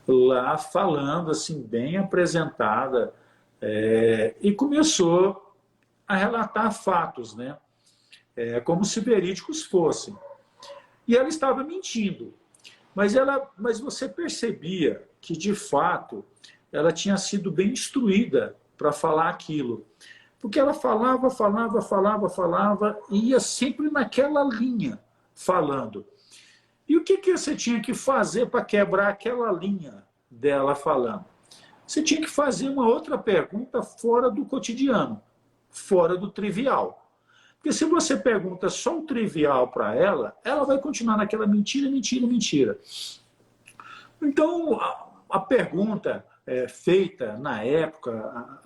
lá falando assim, bem apresentada, e começou a relatar fatos, né? Como se verídicos fossem. E ela estava mentindo. Mas você percebia que, de fato, ela tinha sido bem instruída para falar aquilo. Porque ela falava, e ia sempre naquela linha, falando. E o que você tinha que fazer para quebrar aquela linha dela falando? Você tinha que fazer uma outra pergunta fora do cotidiano, fora do trivial. Porque se você pergunta só o trivial para ela, ela vai continuar naquela mentira, mentira, mentira. Então, a pergunta feita na época,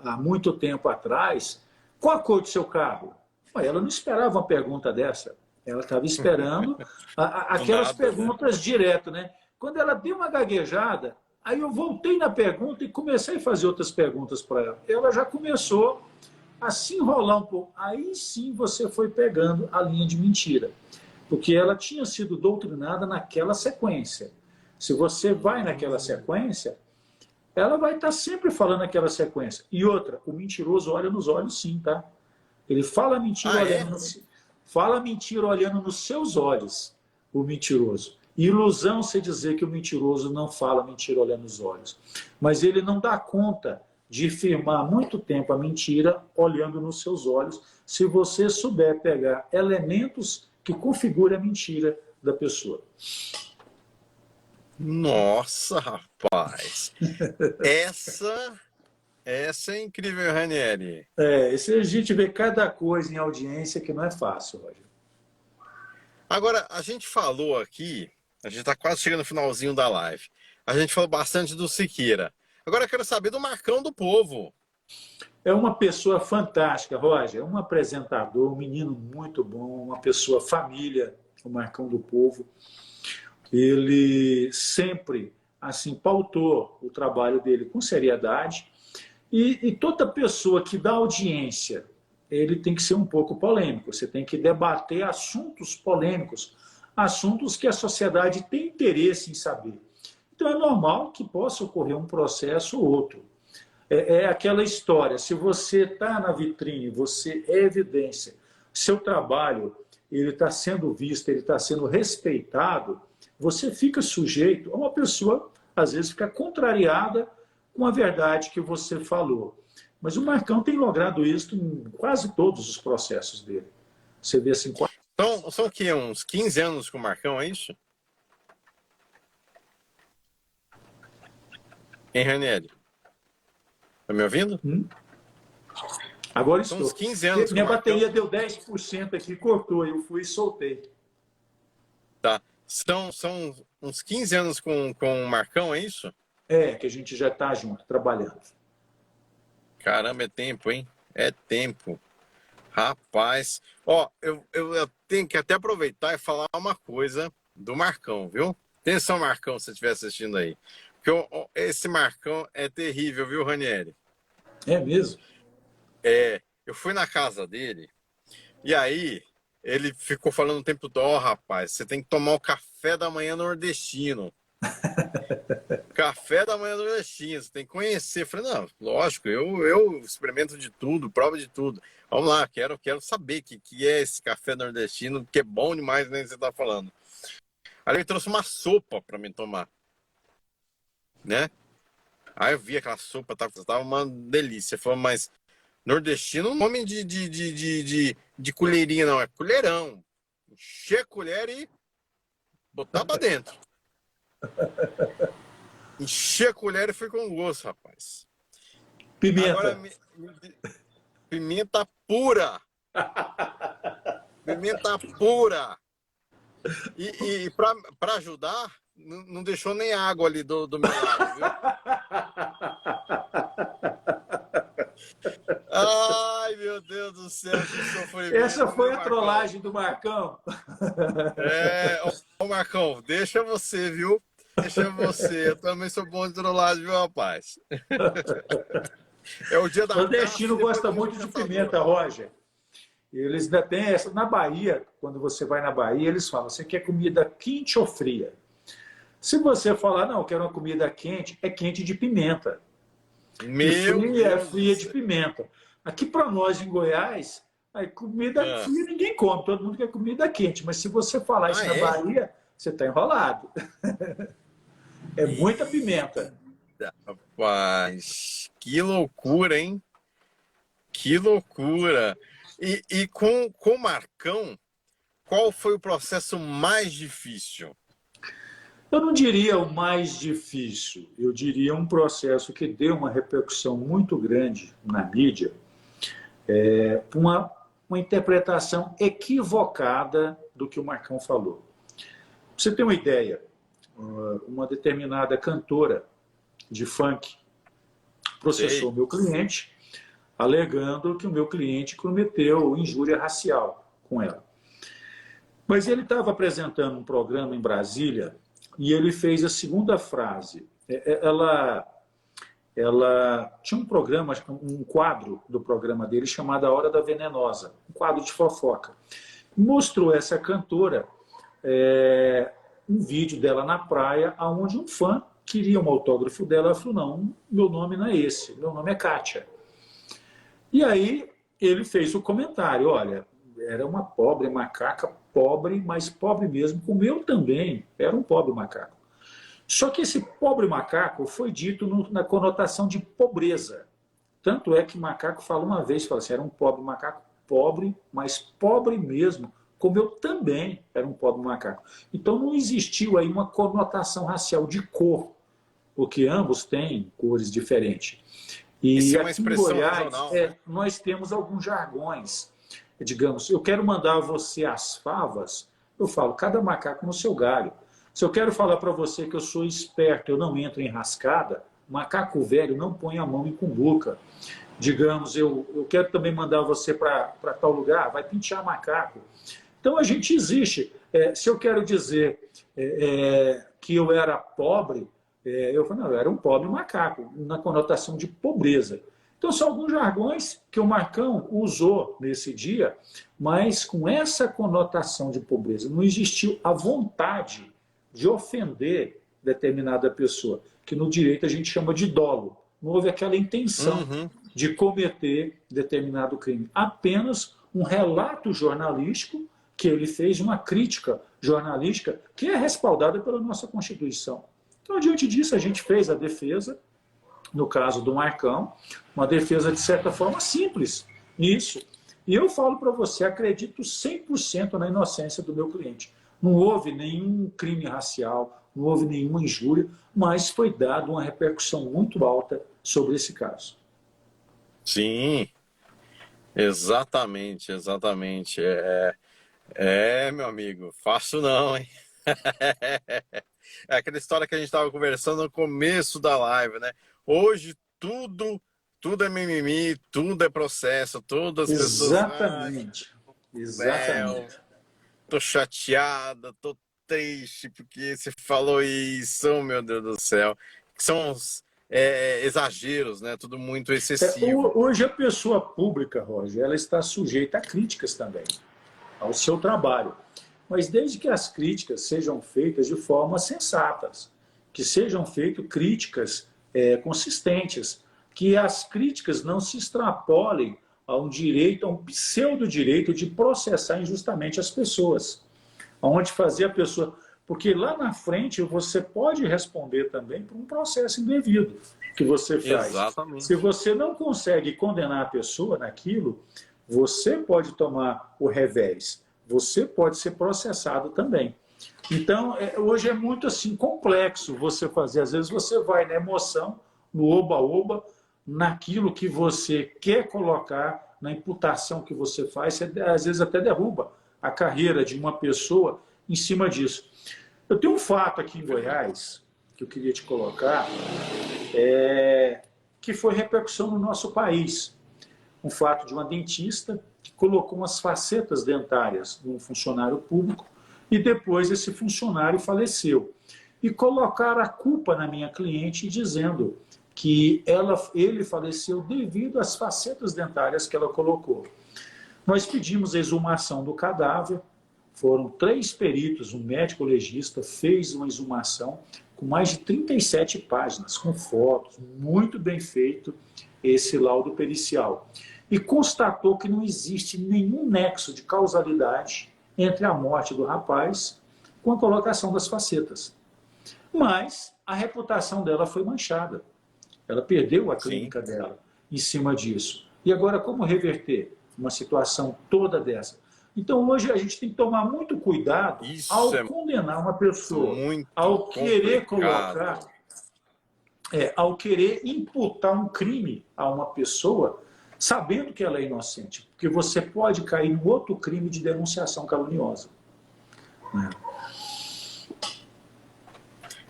há muito tempo atrás, qual a cor do seu carro? Ela não esperava uma pergunta dessa. Ela estava esperando aquelas perguntas direto, né? Quando ela deu uma gaguejada, aí eu voltei na pergunta e comecei a fazer outras perguntas para ela. Ela já começou a se enrolar um pouco. Aí sim você foi pegando a linha de mentira. Porque ela tinha sido doutrinada naquela sequência. Se você vai naquela sequência, ela vai estar sempre falando naquela sequência. E outra, o mentiroso olha nos olhos sim, tá? Ele fala mentira fala mentira olhando nos seus olhos, o mentiroso. Ilusão você dizer que o mentiroso não fala mentira olhando nos olhos. Mas ele não dá conta de firmar muito tempo a mentira olhando nos seus olhos, se você souber pegar elementos que configuram a mentira da pessoa. Nossa, rapaz! Essa Essa é incrível, Ranieri. Esse a gente vê cada coisa em audiência que não é fácil, Roger. Agora, a gente falou aqui, a gente está quase chegando no finalzinho da live. A gente falou bastante do Siqueira. Agora eu quero saber do Marcão do Povo. É uma pessoa fantástica, Roger. É um apresentador, um menino muito bom, uma pessoa família, o Marcão do Povo. Ele sempre assim pautou o trabalho dele com seriedade. E toda pessoa que dá audiência, ele tem que ser um pouco polêmico. Você tem que debater assuntos polêmicos, assuntos que a sociedade tem interesse em saber. Então é normal que possa ocorrer um processo ou outro. É aquela história, se você está na vitrine, você é evidência, seu trabalho ele está sendo visto, ele está sendo respeitado, você fica sujeito a uma pessoa, às vezes, ficar contrariada com a verdade que você falou. Mas o Marcão tem logrado isso em quase todos os processos dele. Você vê assim... Então, são o quê? Uns 15 anos com o Marcão, é isso? Hein, Ranieri? Tá me ouvindo? Agora são estou. Uns 15 anos Minha com o bateria Marcão. deu 10% aqui, cortou, eu fui e soltei. Tá. São uns 15 anos com o Marcão, é isso? Que a gente já está junto, trabalhando. Caramba, é tempo, hein? É tempo. Rapaz. Ó, eu tenho que até aproveitar e falar uma coisa do Marcão, viu? Atenção, Marcão, se você estiver assistindo aí. Porque esse Marcão é terrível, viu, Ranieri? É mesmo? Eu fui na casa dele e aí ele ficou falando o tempo todo, ó, rapaz, você tem que tomar o café da manhã nordestino. Café da manhã nordestino, você tem que conhecer. Eu falei, não, lógico, eu experimento de tudo, prova de tudo. Vamos lá, quero saber o que é esse café nordestino, que é bom demais, né, que você tá falando. Aí ele trouxe uma sopa para mim tomar, né? Aí eu vi aquela sopa, tava uma delícia. Falei, mas nordestino não come de colherinha, não, é colherão. Encher a colher e botar pra dentro. Encher a colher e foi com gosto, rapaz. Pimenta. Agora, pimenta pura. Pimenta pura. E pra ajudar, não deixou nem água ali do meu lado, viu? Ai, meu Deus do céu, que sofrimento. Essa foi a trollagem do Marcão. Ô Marcão, deixa você, viu? Deixa você. Eu também sou bom de trollagem, viu, rapaz? É o dia da O nordestino gosta muito de pimenta, Roger. Eles ainda têm essa. Na Bahia, quando você vai na Bahia, eles falam: você quer comida quente ou fria? Se você falar, não, eu quero uma comida quente, é quente de pimenta. Meu e fria Deus é fria de pimenta. Aqui para nós, em Goiás, a comida fria ninguém come, todo mundo quer comida quente. Mas se você falar isso na Bahia, você está enrolado. É muita pimenta. Rapaz, que loucura, hein? Que loucura. E com o Marcão, qual foi o processo mais difícil? Eu não diria o mais difícil, eu diria um processo que deu uma repercussão muito grande na mídia, uma interpretação equivocada do que o Marcão falou. Pra você ter uma ideia, uma determinada cantora de funk processou o meu cliente, alegando que o meu cliente cometeu injúria racial com ela. Mas ele estava apresentando um programa em Brasília e ele fez a segunda frase. Ela tinha um programa, um quadro do programa dele chamado A Hora da Venenosa, um quadro de fofoca. Mostrou essa cantora um vídeo dela na praia, onde um fã queria um autógrafo dela. Ela falou, não, meu nome não é esse, meu nome é Kátia. E aí ele fez o comentário, olha, era uma pobre macaca, pobre, mas pobre mesmo, como eu também era um pobre macaco. Só que esse pobre macaco foi dito na conotação de pobreza. Tanto é que macaco fala uma vez, fala assim, era um pobre macaco, pobre, mas pobre mesmo, como eu também era um pobre macaco. Então não existiu aí uma conotação racial de cor, porque ambos têm cores diferentes. E Isso é uma aqui em expressão Goiás, regional, né? nós temos alguns jargões. Digamos, eu quero mandar você as favas, eu falo, cada macaco no seu galho. Se eu quero falar para você que eu sou esperto, eu não entro em rascada, macaco velho não põe a mão em cumbuca. Digamos, eu quero também mandar você para tal lugar, vai pinchar macaco. Então a gente existe. Se eu quero dizer que eu era pobre, eu falo, não, eu era um pobre macaco, na conotação de pobreza. Então são alguns jargões que o Marcão usou nesse dia, mas com essa conotação de pobreza. Não existiu a vontade de ofender determinada pessoa, que no direito a gente chama de dolo. Não houve aquela intenção Uhum. de cometer determinado crime. Apenas um relato jornalístico que ele fez, uma crítica jornalística que é respaldada pela nossa Constituição. Então, diante disso, a gente fez a defesa, no caso do Marcão, uma defesa de certa forma simples nisso. E eu falo para você, acredito 100% na inocência do meu cliente. Não houve nenhum crime racial, não houve nenhuma injúria, mas foi dada uma repercussão muito alta sobre esse caso. Sim, exatamente, exatamente. Meu amigo, fácil não, hein? É aquela história que a gente estava conversando no começo da live, né? Hoje tudo é mimimi, tudo é processo, todas as pessoas, Exatamente. Léo, Exatamente. tô chateada, tô triste porque você falou isso, oh, meu Deus do céu. Que são os exageros, né? Tudo muito excessivo. Hoje a pessoa pública, Roger, ela está sujeita a críticas também ao seu trabalho. Mas desde que as críticas sejam feitas de forma sensatas, que sejam feitas críticas consistentes, que as críticas não se extrapolem a um direito, a um pseudo-direito de processar injustamente as pessoas, onde fazer a pessoa... Porque lá na frente você pode responder também por um processo indevido que você faz. Se Exatamente. você não consegue condenar a pessoa naquilo, você pode tomar o revés, você pode ser processado também. Então, hoje é muito assim complexo você fazer. Às vezes você vai na emoção, no oba-oba, naquilo que você quer colocar, na imputação que você faz, você, às vezes até derruba a carreira de uma pessoa em cima disso. Eu tenho um fato aqui em Goiás que eu queria te colocar, que foi repercussão no nosso país. Um fato de uma dentista que colocou umas facetas dentárias num funcionário público e depois esse funcionário faleceu. E colocaram a culpa na minha cliente dizendo que ele faleceu devido às facetas dentárias que ela colocou. Nós pedimos a exumação do cadáver, foram 3 peritos, um médico legista fez uma exumação com mais de 37 páginas, com fotos, muito bem feito esse laudo pericial. E constatou que não existe nenhum nexo de causalidade entre a morte do rapaz com a colocação das facetas. Mas a reputação dela foi manchada. Ela perdeu a Sim. clínica dela em cima disso. E agora, como reverter uma situação toda dessa? Então, hoje a gente tem que tomar muito cuidado Isso ao é condenar uma pessoa, muito ao querer colocar, complicado. ao querer imputar um crime a uma pessoa, sabendo que ela é inocente, porque você pode cair em outro crime de denunciação caluniosa.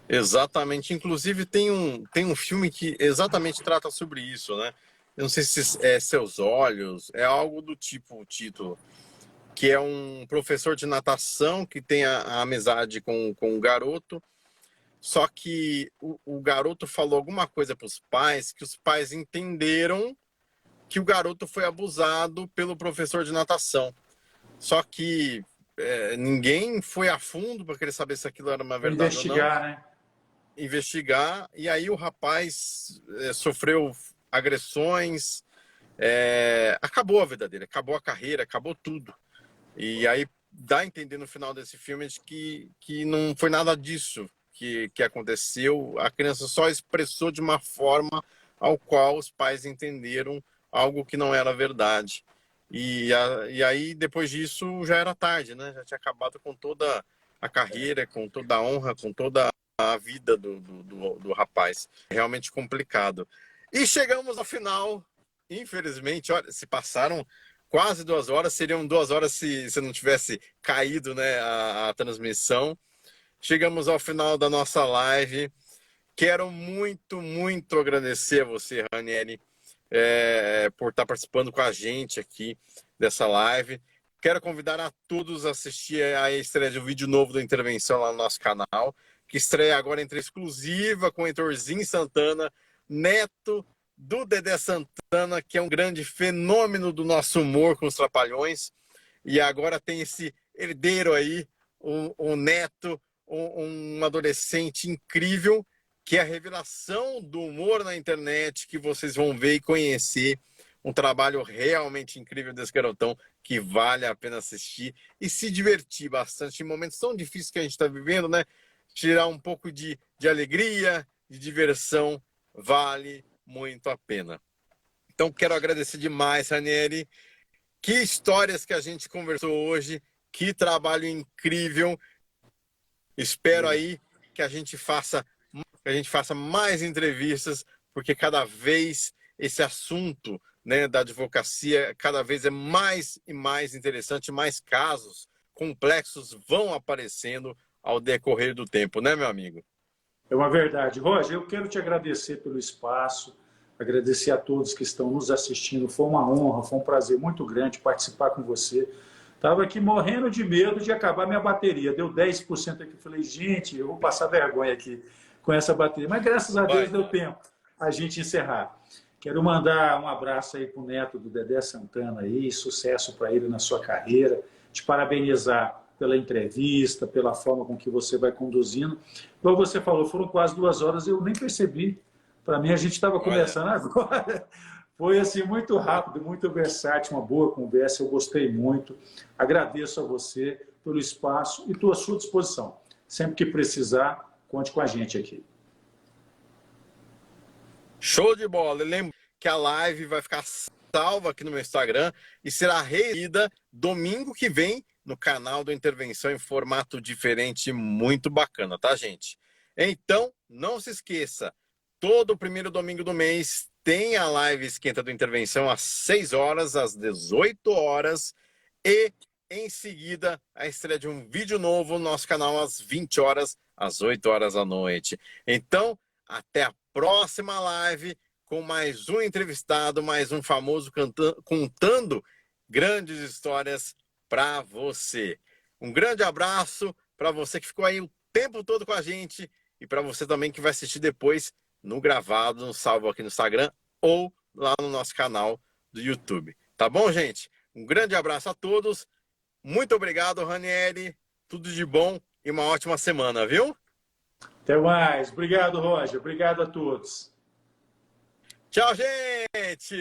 Exatamente. Inclusive, tem um filme que exatamente trata sobre isso, né? Eu não sei se é Seus Olhos, é algo do tipo, o título, que é um professor de natação que tem a amizade com o garoto, só que o garoto falou alguma coisa para os pais que os pais entenderam que o garoto foi abusado pelo professor de natação. Só que ninguém foi a fundo para querer saber se aquilo era uma Para verdade ou não, investigar, né? investigar, e aí o rapaz sofreu agressões, acabou a vida dele, acabou a carreira, acabou tudo. E aí dá a entender no final desse filme de que não foi nada disso que aconteceu, a criança só expressou de uma forma ao qual os pais entenderam algo que não era verdade. E aí, depois disso, já era tarde, né? Já tinha acabado com toda a carreira, com toda a honra, com toda a vida do rapaz. Realmente complicado. E chegamos ao final. Infelizmente, olha, se passaram quase 2 horas, seriam 2 horas se não tivesse caído, né, a transmissão. Chegamos ao final da nossa live. Quero muito, muito agradecer a você, Ranieri, por estar participando com a gente aqui dessa live. Quero convidar a todos a assistir a estreia de um vídeo novo da Intervenção lá no nosso canal, que estreia agora entre exclusiva com o Heitorzinho Santana, neto do Dedé Santana, que é um grande fenômeno do nosso humor com os Trapalhões. E agora tem esse herdeiro aí, um neto, um adolescente incrível, que é a revelação do humor na internet, que vocês vão ver e conhecer. Um trabalho realmente incrível desse garotão, que vale a pena assistir e se divertir bastante em momentos tão difíceis que a gente está vivendo, né? Tirar um pouco de alegria, de diversão, vale muito a pena. Então, quero agradecer demais, Ranieri. Que histórias que a gente conversou hoje, que trabalho incrível. Espero aí que a gente faça mais entrevistas, porque cada vez esse assunto, né, da advocacia cada vez é mais e mais interessante, mais casos complexos vão aparecendo ao decorrer do tempo, né, meu amigo? É uma verdade. Roger, eu quero te agradecer pelo espaço, agradecer a todos que estão nos assistindo. Foi uma honra, foi um prazer muito grande participar com você. Estava aqui morrendo de medo de acabar minha bateria. Deu 10% aqui. Falei, gente, eu vou passar vergonha aqui com essa bateria. Mas graças a Deus deu tempo a gente encerrar. Quero mandar um abraço aí para o neto do Dedé Santana aí, sucesso para ele na sua carreira, te parabenizar pela entrevista, pela forma com que você vai conduzindo. Como você falou, foram quase 2 horas, eu nem percebi. Para mim, a gente estava começando agora. Foi assim muito rápido, muito versátil, uma boa conversa, eu gostei muito. Agradeço a você pelo espaço e estou à sua disposição. Sempre que precisar, conte com a gente aqui. Show de bola! Lembro que a live vai ficar salva aqui no meu Instagram e será reida domingo que vem no canal do Intervenção em formato diferente, muito bacana, tá, gente? Então, não se esqueça, todo primeiro domingo do mês tem a live Esquenta do Intervenção às 6 horas, às 18 horas e em seguida a estreia de um vídeo novo no nosso canal às 20 horas, às 8 horas da noite. Então, até a próxima live com mais um entrevistado, mais um famoso contando grandes histórias para você. Um grande abraço para você que ficou aí o tempo todo com a gente e para você também que vai assistir depois no gravado, no salvo aqui no Instagram ou lá no nosso canal do YouTube. Tá bom, gente? Um grande abraço a todos. Muito obrigado, Ranieri. Tudo de bom e uma ótima semana, viu? Até mais. Obrigado, Roger. Obrigado a todos. Tchau, gente!